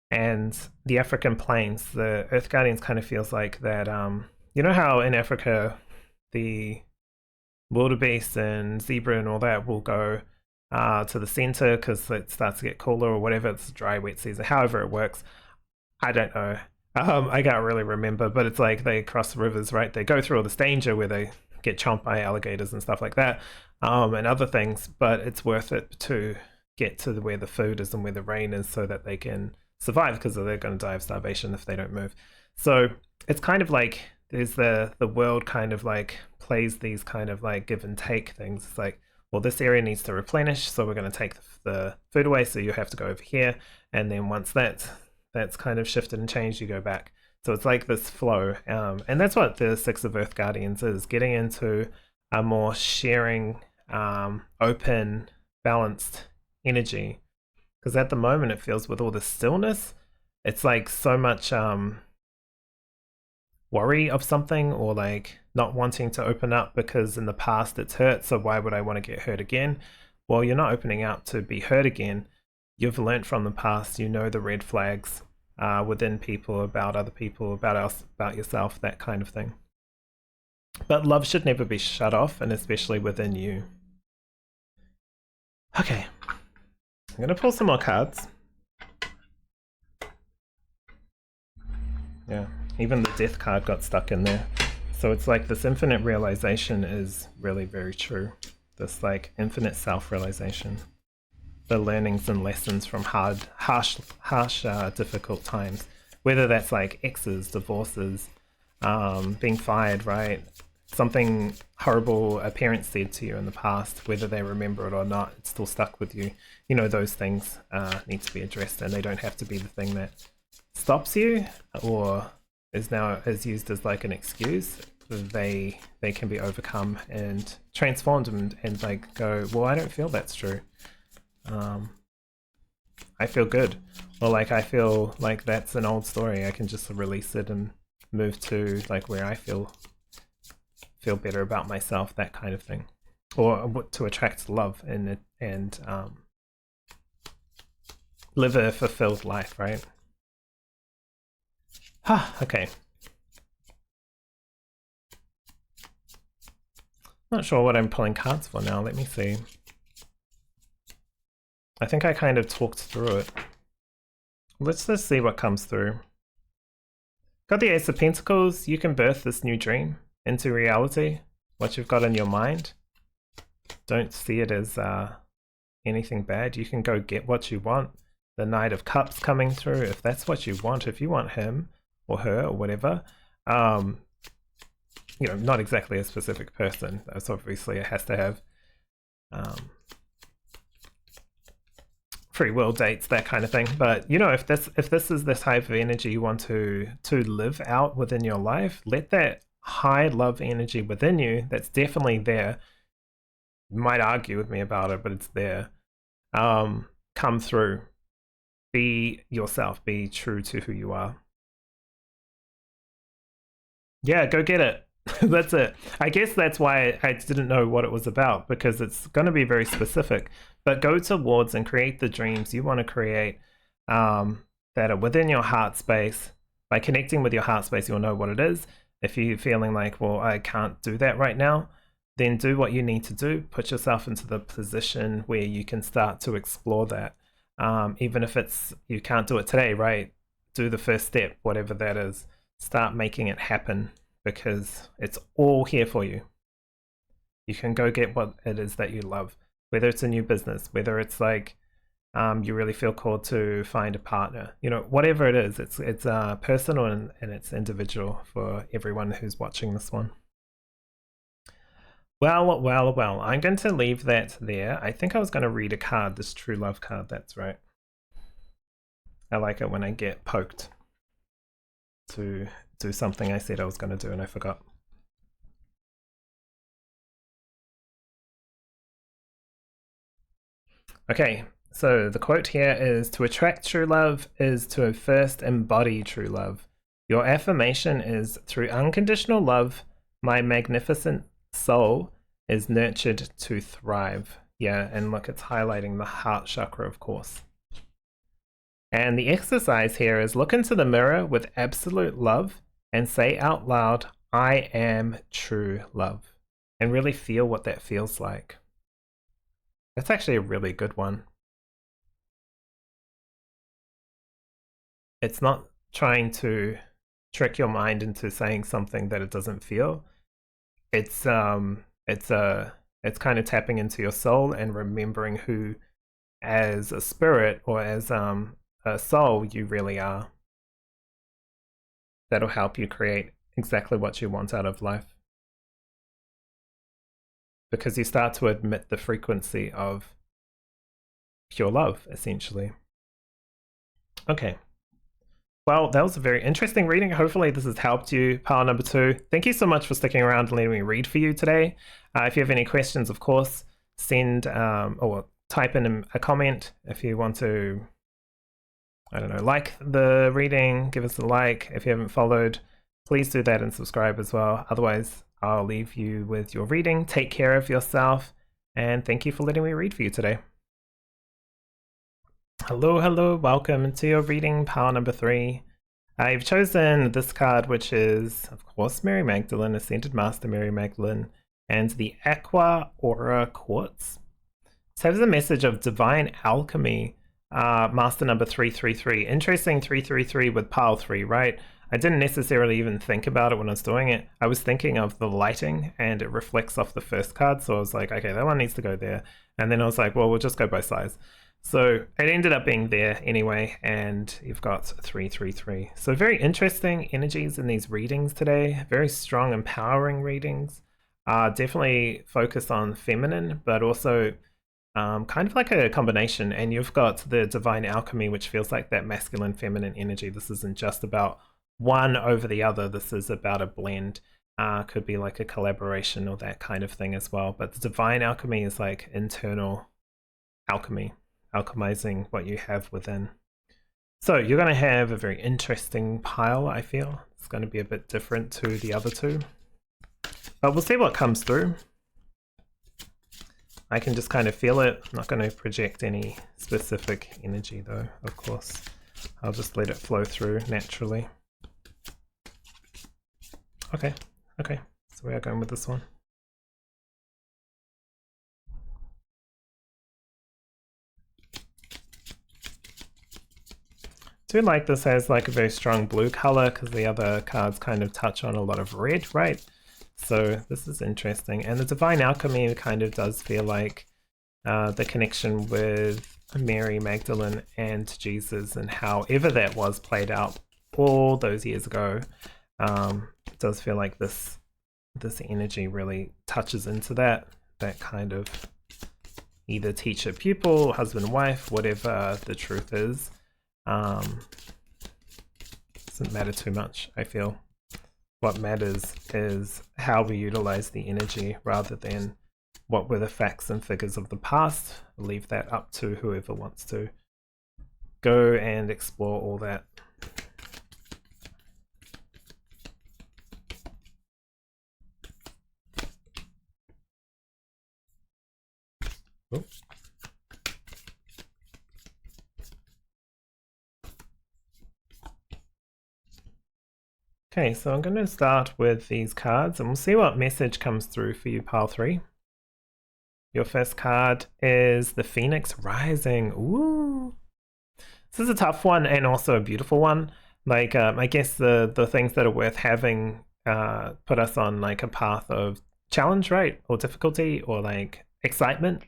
[SPEAKER 1] And the African plains, the Earth Guardians kind of feels like that, you know how in Africa the wildebeest and zebra and all that will go to the center because it starts to get cooler or whatever, it's dry, wet season, however it works. I don't know. I can't really remember, but it's like they cross rivers, right? They go through all this danger where they get chomped by alligators and stuff like that, and other things, but it's worth it to get to where the food is and where the rain is so that they can survive, because they're going to die of starvation if they don't move. So it's kind of like there's the world kind of like plays these kind of like give and take things. It's like, well, this area needs to replenish, so we're going to take the food away, so you have to go over here, and then once that's kind of shifted and changed, you go back. So it's like this flow, and that's what the 6 of Earth Guardians is, getting into a more sharing, open, balanced energy. Because at the moment it feels, with all the stillness, it's like so much worry of something, or like not wanting to open up because in the past it's hurt, so why would I want to get hurt again? Well, you're not opening out to be hurt again. You've learned from the past, you know the red flags within people, about other people, about yourself, that kind of thing. But love should never be shut off, and especially within you. Okay, I'm going to pull some more cards. Yeah, even the death card got stuck in there. So it's like this infinite realization is really very true. This like infinite self-realization. The learnings and lessons from harsh, difficult times. Whether that's like exes, divorces, being fired, right? something horrible a parent said to you in the past, whether they remember it or not, it's still stuck with you. You know, those things need to be addressed, and they don't have to be the thing that stops you or is used as like an excuse. They can be overcome and transformed and like go, well, I don't feel that's true. I feel good, or like I feel like that's an old story. I can just release it and move to like where I feel better about myself, that kind of thing, or to attract love and live a fulfilled life, right? Okay. Not sure what I'm pulling cards for now. Let me see. I think I kind of talked through it. Let's just see what comes through. Got the Ace of Pentacles. You can birth this new dream into reality, what you've got in your mind. Don't see it as anything bad. You can go get what you want. The Knight of Cups coming through, if that's what you want. If you want him or her or whatever, you know, not exactly a specific person. That's obviously it has to have free will, dates, that kind of thing. But you know, if this is the type of energy you want to live out within your life, let that high love energy within you, that's definitely there. You might argue with me about it, but it's there. Come through. Be yourself. Be true to who you are. Yeah, go get it. That's it. I guess that's why I didn't know what it was about, because it's going to be very specific. But go towards and create the dreams you want to create that are within your heart space. By connecting with your heart space, you'll know what it is. If you're feeling like, well, I can't do that right now, then do what you need to do. Put yourself into the position where you can start to explore that. Even if it's you can't do it today, right? Do the first step, whatever that is. Start making it happen, because it's all here for you. You can go get what it is that you love, whether it's a new business, whether it's like you really feel called to find a partner, you know, whatever it is, it's personal and it's individual for everyone who's watching this one. Well, I'm going to leave that there. I think I was going to read a card, this True Love card, that's right. I like it when I get poked to do something I said I was going to do and I forgot. Okay, so the quote here is, to attract true love is to first embody true love. Your affirmation is, through unconditional love, my magnificent soul is nurtured to thrive. Yeah, and look, it's highlighting the heart chakra, of course. And the exercise here is, look into the mirror with absolute love and say out loud, I am true love. And really feel what that feels like. That's actually a really good one. It's not trying to trick your mind into saying something that it doesn't feel. It's kind of tapping into your soul and remembering who, as a spirit or as a soul, you really are. That'll help you create exactly what you want out of life, because you start to admit the frequency of pure love, essentially. Okay. Well, that was a very interesting reading. Hopefully this has helped you, pile number 2. Thank you so much for sticking around and letting me read for you today. If you have any questions, of course, send or type in a comment. If you want to, I don't know, like the reading, give us a like. If you haven't followed, please do that and subscribe as well. Otherwise, I'll leave you with your reading. Take care of yourself, and thank you for letting me read for you today. Hello, welcome to your reading, pile number 3. I've chosen this card, which is, of course, Mary Magdalene, Ascended Master Mary Magdalene, and the Aqua Aura Quartz. It has a message of divine alchemy, Master number 333. Interesting 333 with pile 3, right? I didn't necessarily even think about it when I was doing it. I was thinking of the lighting, and it reflects off the first card, so I was like, okay, that one needs to go there. And then I was like, well, we'll just go by size. So it ended up being there anyway, and you've got 333. So very interesting energies in these readings today. Very strong, empowering readings. Definitely focused on feminine, but also kind of like a combination. And you've got the divine alchemy, which feels like that masculine, feminine energy. This isn't just about one over the other. This is about a blend. Could be like a collaboration or that kind of thing as well. But the divine alchemy is like internal alchemy, alchemizing what you have within. So you're going to have a very interesting pile, I feel. It's going to be a bit different to the other two. But we'll see what comes through. I can just kind of feel it. I'm not going to project any specific energy though, of course. I'll just let it flow through naturally. Okay, so we are going with this one. I do like this has like a very strong blue color because the other cards kind of touch on a lot of red, right? So this is interesting. And the divine alchemy kind of does feel like the connection with Mary Magdalene and Jesus, and however that was played out all those years ago. It does feel like this energy really touches into that kind of either teacher pupil, husband wife, whatever the truth is. Doesn't matter too much, I feel. What matters is how we utilize the energy rather than what were the facts and figures of the past. I'll leave that up to whoever wants to go and explore all that. Oops. Okay, so I'm going to start with these cards and we'll see what message comes through for you, pile 3. Your first card is the Phoenix Rising. Ooh. This is a tough one and also a beautiful one. Like, I guess the things that are worth having put us on like a path of challenge, right? Or difficulty or like excitement.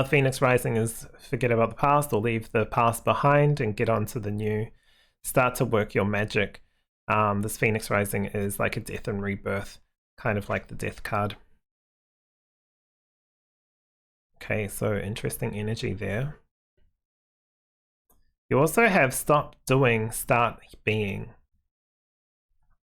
[SPEAKER 1] Phoenix Rising is forget about the past or leave the past behind and get on to the new. Start to work your magic. This Phoenix Rising is like a death and rebirth, kind of like the death card. Okay, so interesting energy there. You also have stop doing, start being.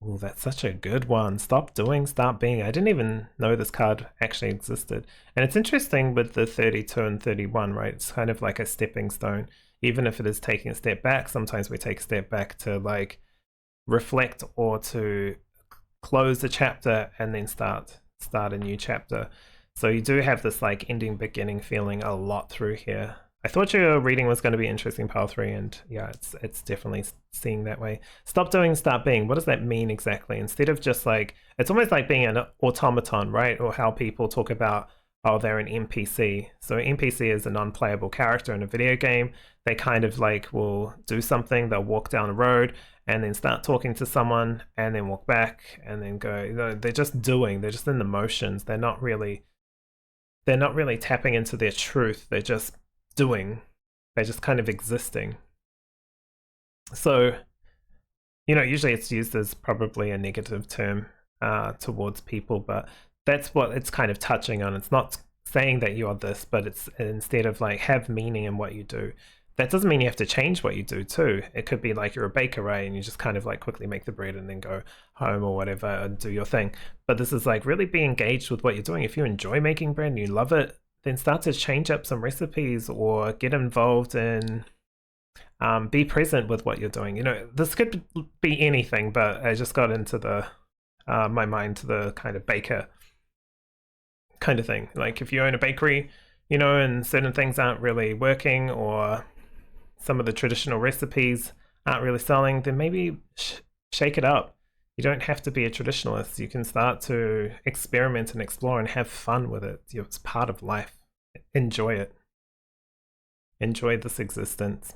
[SPEAKER 1] Oh, that's such a good one. Stop doing, start being. I didn't even know this card actually existed. And it's interesting with the 32 and 31, right? It's kind of like a stepping stone. Even if it is taking a step back, sometimes we take a step back to like reflect or to close the chapter and then start a new chapter. So you do have this like ending beginning feeling a lot through here. I thought your reading was going to be interesting, pile 3, and yeah, it's definitely seeing that way. Stop doing, start being. What does that mean exactly? Instead of just like, it's almost like being an automaton, right? Or how people talk about, oh, they're an NPC. So an NPC is a non-playable character in a video game. They kind of like will do something, they'll walk down a road and then start talking to someone and then walk back and then go, you know, they're just doing, they're just in the motions. They're not really tapping into their truth. They're just doing, they're just kind of existing. So, you know, usually it's used as probably a negative term towards people, but that's what it's kind of touching on. It's not saying that you are this, but it's instead of like have meaning in what you do. That doesn't mean you have to change what you do too. It could be like you're a baker, right? And you just kind of like quickly make the bread and then go home or whatever and do your thing. But this is like really be engaged with what you're doing. If you enjoy making bread and you love it, then start to change up some recipes or get involved in, be present with what you're doing. You know, this could be anything, but I just got into the, my mind to the kind of baker kind of thing. Like if you own a bakery, you know, and certain things aren't really working or some of the traditional recipes aren't really selling, then maybe shake it up. You don't have to be a traditionalist. You can start to experiment and explore and have fun with it. It's part of life. Enjoy it. Enjoy this existence.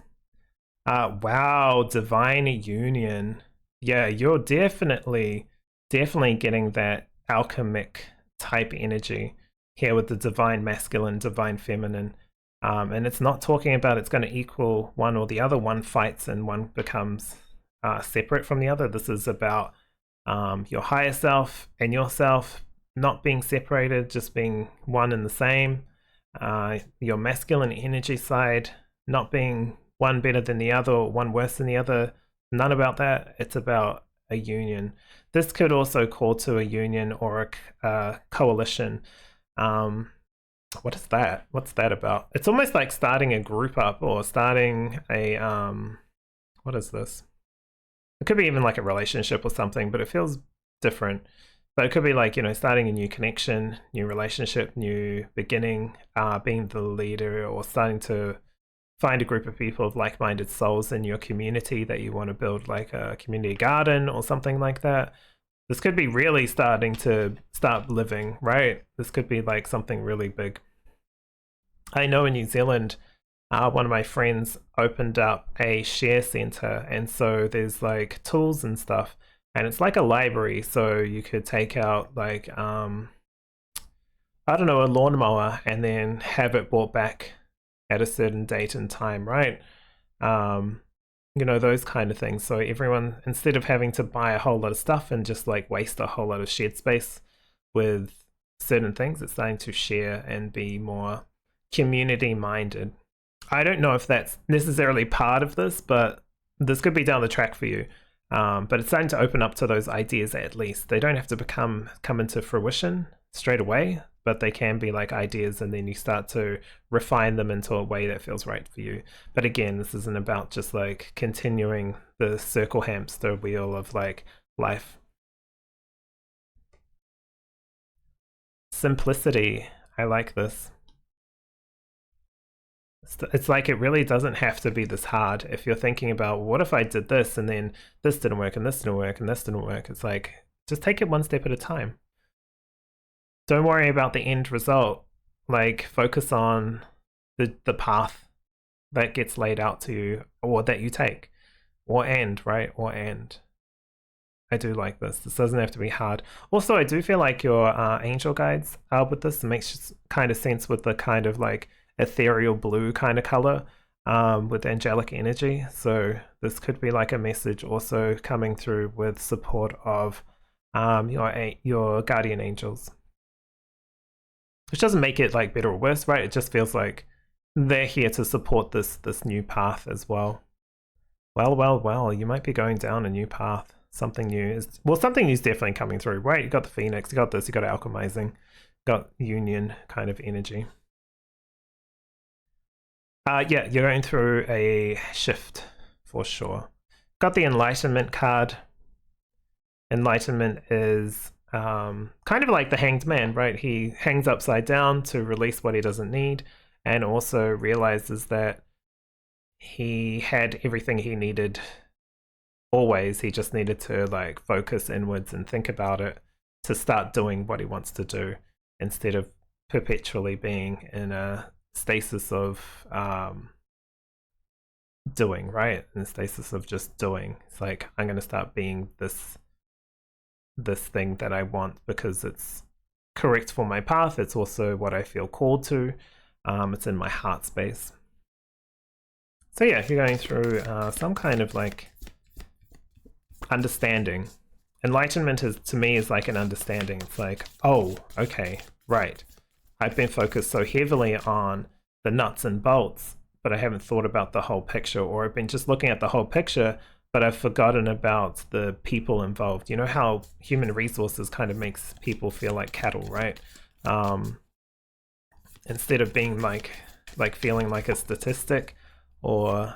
[SPEAKER 1] Wow, divine union. Yeah, you're definitely getting that alchemic type energy here with the divine masculine, divine feminine. And it's not talking about it's going to equal one or the other. One fights and one becomes separate from the other. This is about your higher self and yourself not being separated, just being one and the same. Your masculine energy side not being one better than the other or one worse than the other. None about that. It's about a union. This could also call to a union or a coalition. What is that? What's that about? It's almost like starting a group up or starting a what is this? It could be even like a relationship or something, but it feels different. But it could be like, you know, starting a new connection, new relationship, new beginning, being the leader, or starting to find a group of people of like-minded souls in your community that you want to build like a community garden or something like that. This could be really starting to start living, right? This could be like something really big. I know in New Zealand, one of my friends opened up a share center, and so there's like tools and stuff, and it's like a library. So you could take out like I don't know, a lawnmower and then have it brought back at a certain date and time, right? You know, those kind of things. So everyone, instead of having to buy a whole lot of stuff and just like waste a whole lot of shared space with certain things, it's starting to share and be more community minded. I don't know if that's necessarily part of this, but this could be down the track for you. But it's starting to open up to those ideas at least. They don't have to come into fruition straight away, but they can be like ideas, and then you start to refine them into a way that feels right for you. But again, this isn't about just like continuing the circle hamster wheel of like life. Simplicity. I like this. It's like it really doesn't have to be this hard. If you're thinking about, what if I did this and then this didn't work and this didn't work and this didn't work, it's like, just take it one step at a time. Don't worry about the end result. Like, focus on the path that gets laid out to you, or that you take, or end, right? Or end. I do like this. This doesn't have to be hard. Also, I do feel like your angel guides with this. It makes kind of sense with the kind of like ethereal blue kind of color with angelic energy. So this could be like a message also coming through with support of your guardian angels, which doesn't make it like better or worse, right? It just feels like they're here to support this new path as well. Well, you might be going down a new path. Something new is, well, something new is definitely coming through, right? You got the Phoenix, you got this, you got alchemizing, got union kind of energy. Yeah, you're going through a shift for sure. Got the Enlightenment card. Enlightenment is kind of like the Hanged Man, right? He hangs upside down to release what he doesn't need, and also realizes that he had everything he needed always. He just needed to like focus inwards and think about it to start doing what he wants to do, instead of perpetually being in a stasis of doing, right? In a stasis of just doing. It's like, I'm going to start being this thing that I want because it's correct for my path. It's also what I feel called to. It's in my heart space. So yeah, if you're going through some kind of like understanding, enlightenment is, to me, is like an understanding. It's like, oh, okay, right. I've been focused so heavily on the nuts and bolts, but I haven't thought about the whole picture, or I've been just looking at the whole picture, but I've forgotten about the people involved. You know how human resources kind of makes people feel like cattle, right? Instead of being like feeling like a statistic or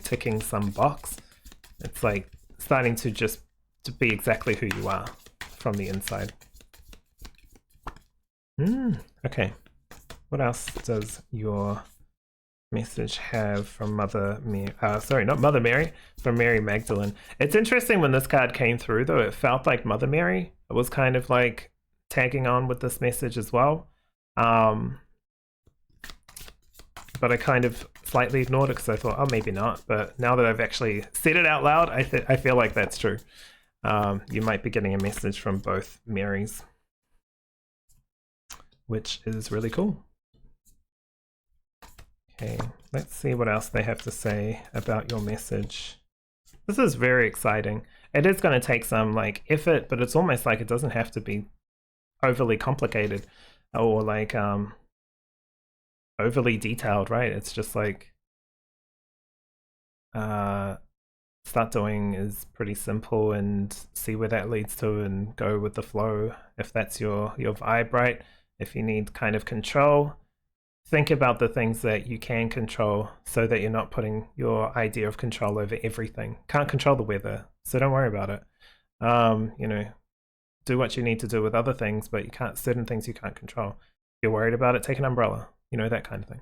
[SPEAKER 1] ticking some box, it's like starting to just to be exactly who you are from the inside. Okay. What else does your message have from Mother Mary? Sorry, not Mother Mary, from Mary Magdalene. It's interesting when this card came through, though. It felt like Mother Mary. It was kind of like tagging on with this message as well. But I kind of slightly ignored it because I thought, oh, maybe not. But now that I've actually said it out loud, I feel like that's true. You might be getting a message from both Marys, which is really cool. Okay, let's see what else they have to say about your message. This is very exciting. It is going to take some like effort, but it's almost like it doesn't have to be overly complicated or like overly detailed, right? It's just like start doing is pretty simple and see where that leads to and go with the flow if that's your vibe, right? If you need kind of control, think about the things that you can control so that you're not putting your idea of control over everything. Can't control the weather, so don't worry about it. You know, do what you need to do with other things, but you can't, certain things you can't control. If you're worried about it, take an umbrella, you know, that kind of thing.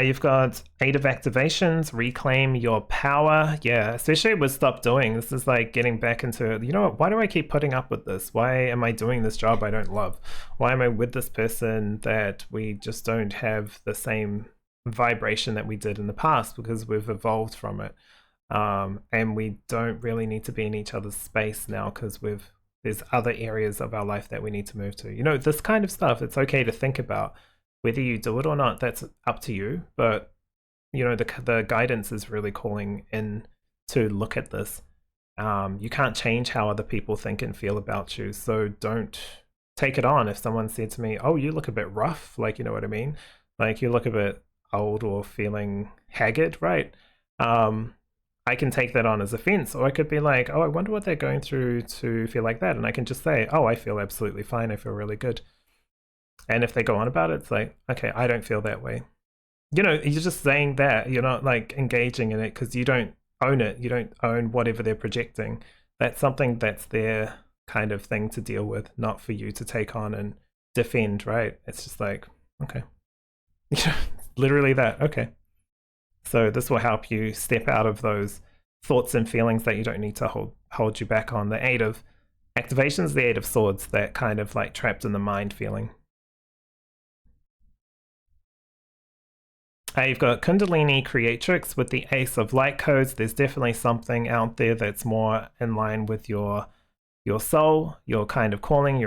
[SPEAKER 1] You've got 8 of activations, reclaim your power. Yeah, especially with stop doing. This is like getting back into, you know what, why do I keep putting up with this? Why am I doing this job I don't love? Why am I with this person that we just don't have the same vibration that we did in the past because we've evolved from it. And we don't really need to be in each other's space now because there's other areas of our life that we need to move to. You know, this kind of stuff, it's okay to think about. Whether you do it or not, that's up to you. But, you know, the guidance is really calling in to look at this. You can't change how other people think and feel about you. So don't take it on. If someone said to me, oh, you look a bit rough, like, you know what I mean? Like you look a bit old or feeling haggard, right? I can take that on as offense, or I could be like, oh, I wonder what they're going through to feel like that. And I can just say, oh, I feel absolutely fine. I feel really good. And if they go on about it, it's like, okay, I don't feel that way. You know, you're just saying that. You're not like engaging in it because you don't own it. You don't own whatever they're projecting. That's something that's their kind of thing to deal with, not for you to take on and defend, right? It's just like, okay. Literally that, okay. So this will help you step out of those thoughts and feelings that you don't need to hold you back on. The 8 of activations, the 8 of swords, that kind of like trapped in the mind feeling. You've got Kundalini Creatrix with the Ace of Light codes. There's definitely something out there that's more in line with your soul, your kind of calling,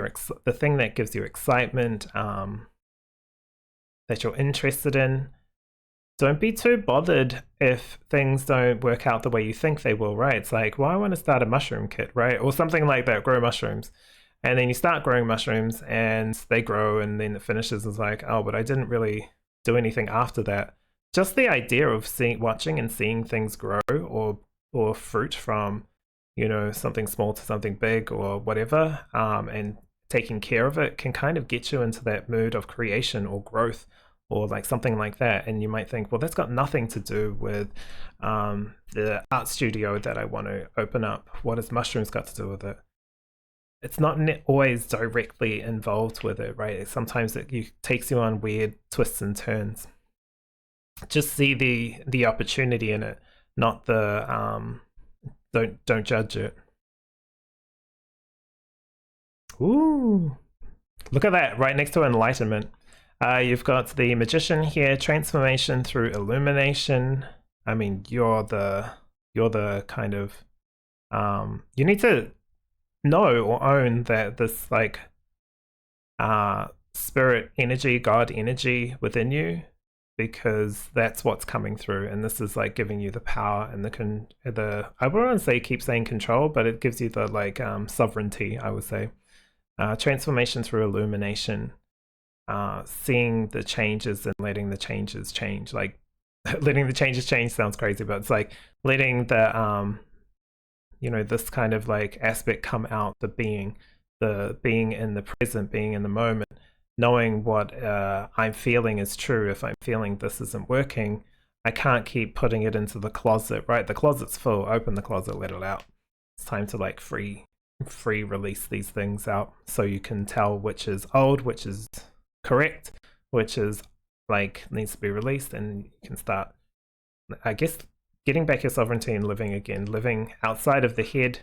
[SPEAKER 1] the thing that gives you excitement, that you're interested in. Don't be too bothered if things don't work out the way you think they will, right? It's like, well, I want to start a mushroom kit, right? Or something like that, grow mushrooms. And then you start growing mushrooms and they grow and then it finishes. It's like, oh, but I didn't really do anything after that. Just the idea of watching and seeing things grow or fruit from, you know, something small to something big or whatever, and taking care of it can kind of get you into that mood of creation or growth or like something like that. And you might think, well, that's got nothing to do with the art studio that I want to open up. What has mushrooms got to do with it? It's not always directly involved with it, right? Sometimes it takes you on weird twists and turns. Just see the opportunity in it, not the don't judge it. Ooh, look at that, right next to enlightenment. You've got the magician here, transformation through illumination. I mean, you're the kind of you need to know or own that this like spirit energy, God energy within you, because that's what's coming through, and this is like giving you the power and the I wouldn't say keep saying control, but it gives you the like sovereignty, I would say. Transformation through illumination, seeing the changes and letting the changes change. Like letting the changes change sounds crazy, but it's like letting the you know, this kind of like aspect come out, the being in the present, being in the moment, knowing what I'm feeling is true. If I'm feeling this isn't working, I can't keep putting it into the closet, right? The closet's full, open the closet, let it out. It's time to like free release these things out so you can tell which is old, which is correct, which is like needs to be released, and you can start, I guess, getting back your sovereignty and living again, living outside of the head,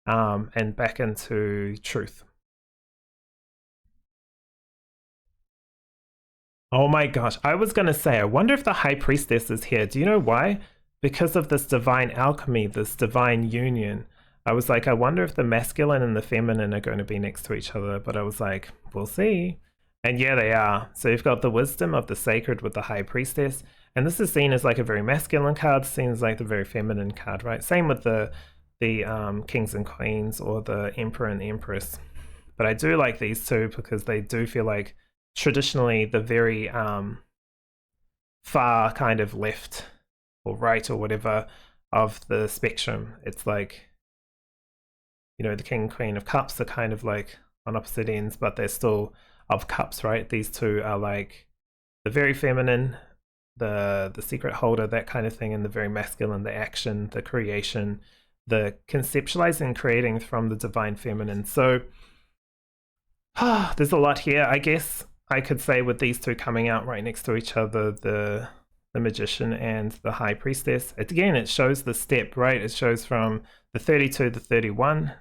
[SPEAKER 1] and back into truth. Oh my gosh, I was going to say, I wonder if the High Priestess is here. Do you know why? Because of this divine alchemy, this divine union. I was like, I wonder if the masculine and the feminine are going to be next to each other, but I was like, we'll see. And yeah, they are. So you've got the wisdom of the sacred with the high priestess. And this is seen as like a very masculine card, seen as like the very feminine card, right? Same with the kings and queens or the emperor and the empress. But I do like these two because they do feel like traditionally the very far kind of left or right or whatever of the spectrum. It's like, you know, the king and queen of cups are kind of like on opposite ends, but they're still of cups, right? These two are like the very feminine, the secret holder, that kind of thing, and the very masculine, the action, the creation, the conceptualizing, creating from the divine feminine. So there's a lot here. I guess I could say with these two coming out right next to each other, the magician and the high priestess, again, it shows the step, right? It shows from the 32 to 31.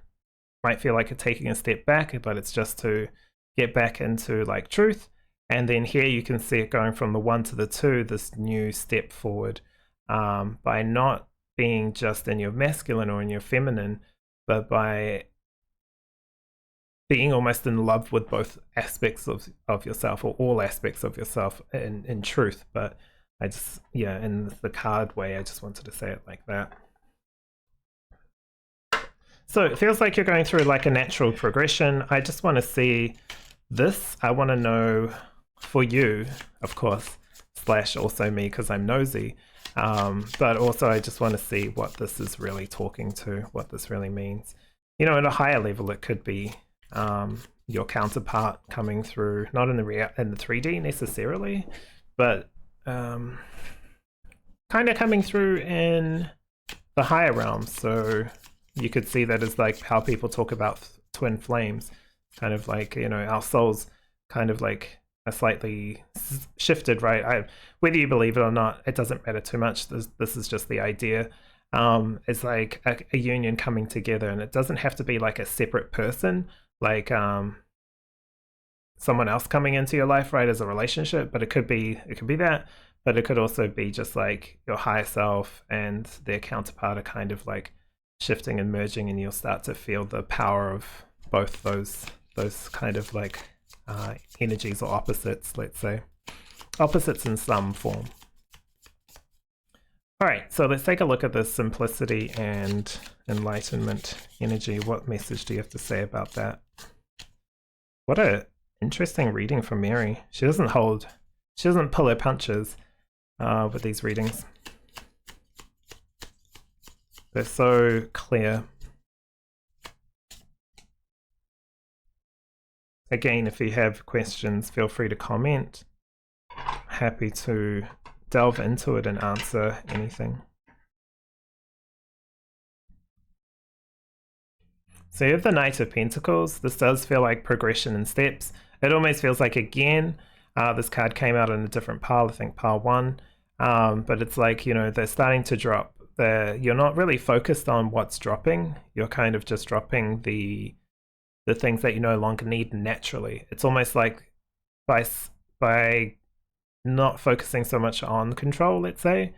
[SPEAKER 1] Might feel like it's taking a step back, but it's just to get back into like truth. And then here you can see it going from the 1 to the 2, this new step forward, by not being just in your masculine or in your feminine, but by being almost in love with both aspects of yourself, or all aspects of yourself in truth. But I just, yeah, in the card way, I just wanted to say it like that. So it feels like you're going through like a natural progression. I just want to see this. I want to know for you, of course, / also me because I'm nosy. But also I just want to see what this is really talking to, what this really means. You know, at a higher level, it could be your counterpart coming through, not in the 3D necessarily, but kind of coming through in the higher realms. So you could see that as like how people talk about twin flames, kind of like, you know, our souls kind of like are slightly shifted, right? Whether you believe it or not, it doesn't matter too much. This is just the idea. It's like a union coming together, and it doesn't have to be like a separate person, like someone else coming into your life, right, as a relationship. But it could be that, but it could also be just like your higher self and their counterpart are kind of like shifting and merging, and you'll start to feel the power of both those kind of like energies, or opposites, let's say. Opposites in some form. All right, so let's take a look at the simplicity and enlightenment energy. What message do you have to say about that? What a interesting reading from Mary. She doesn't pull her punches with these readings. They're so clear. Again, if you have questions, feel free to comment. Happy to delve into it and answer anything. So you have the Knight of Pentacles. This does feel like progression in steps. It almost feels like, again, this card came out in a different pile, I think pile 1. But it's like, you know, they're starting to drop. You're not really focused on what's dropping. You're kind of just dropping the things that you no longer need naturally. It's almost like by not focusing so much on control, let's say,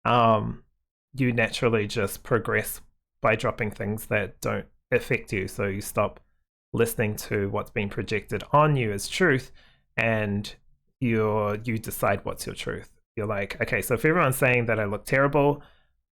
[SPEAKER 1] you naturally just progress by dropping things that don't affect you. So you stop listening to what's being projected on you as truth, and you decide what's your truth. You're like, okay, so if everyone's saying that I look terrible,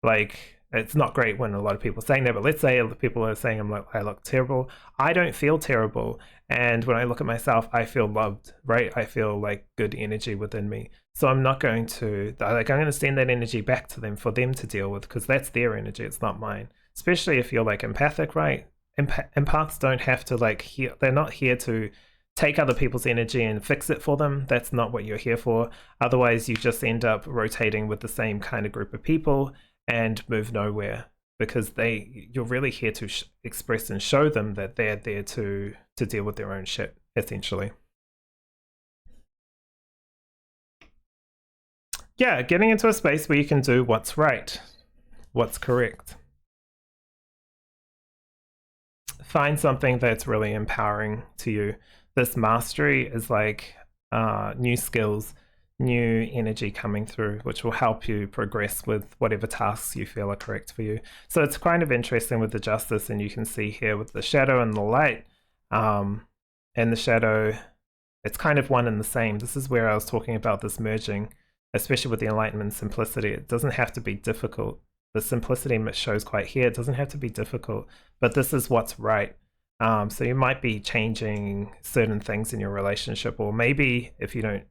[SPEAKER 1] like, it's not great when a lot of people are saying that, but let's say people are saying I look terrible. I don't feel terrible. And when I look at myself, I feel loved, right? I feel like good energy within me. So I'm not going to, like, I'm going to send that energy back to them for them to deal with, because that's their energy. It's not mine. Especially if you're like empathic, right? Empaths don't have to like, they're not here to take other people's energy and fix it for them. That's not what you're here for. Otherwise, you just end up rotating with the same kind of group of people and move nowhere, because you're really here to express and show them that they're there to deal with their own shit, essentially. Yeah, getting into a space where you can do what's right, what's correct. Find something that's really empowering to you. This mastery is like new skills, new energy coming through, which will help you progress with whatever tasks you feel are correct for you. So it's kind of interesting with the justice, and you can see here with the shadow and the light, and the shadow it's kind of one and the same. This is where I was talking about this merging, especially with the enlightenment simplicity. It doesn't have to be difficult. The simplicity shows quite here. It doesn't have to be difficult, but this is what's right. So you might be changing certain things in your relationship, or maybe if you don't,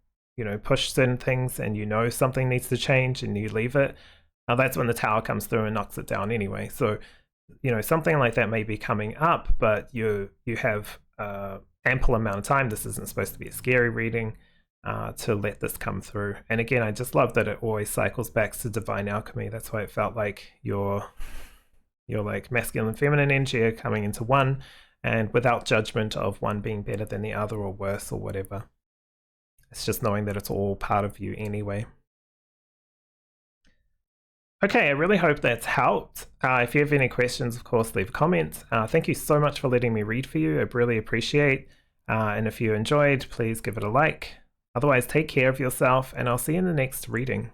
[SPEAKER 1] push certain things and something needs to change and you leave it, that's when the tower comes through and knocks it down anyway. So, something like that may be coming up, but you have ample amount of time. This isn't supposed to be a scary reading to let this come through. And again, I just love that it always cycles back to divine alchemy. That's why it felt like your like masculine and feminine energy are coming into one, and without judgment of one being better than the other or worse or whatever. It's just knowing that it's all part of you anyway. Okay, I really hope that's helped. If you have any questions, of course, leave a comment. Thank you so much for letting me read for you. I really appreciate. And if you enjoyed, please give it a like. Otherwise, take care of yourself, and I'll see you in the next reading.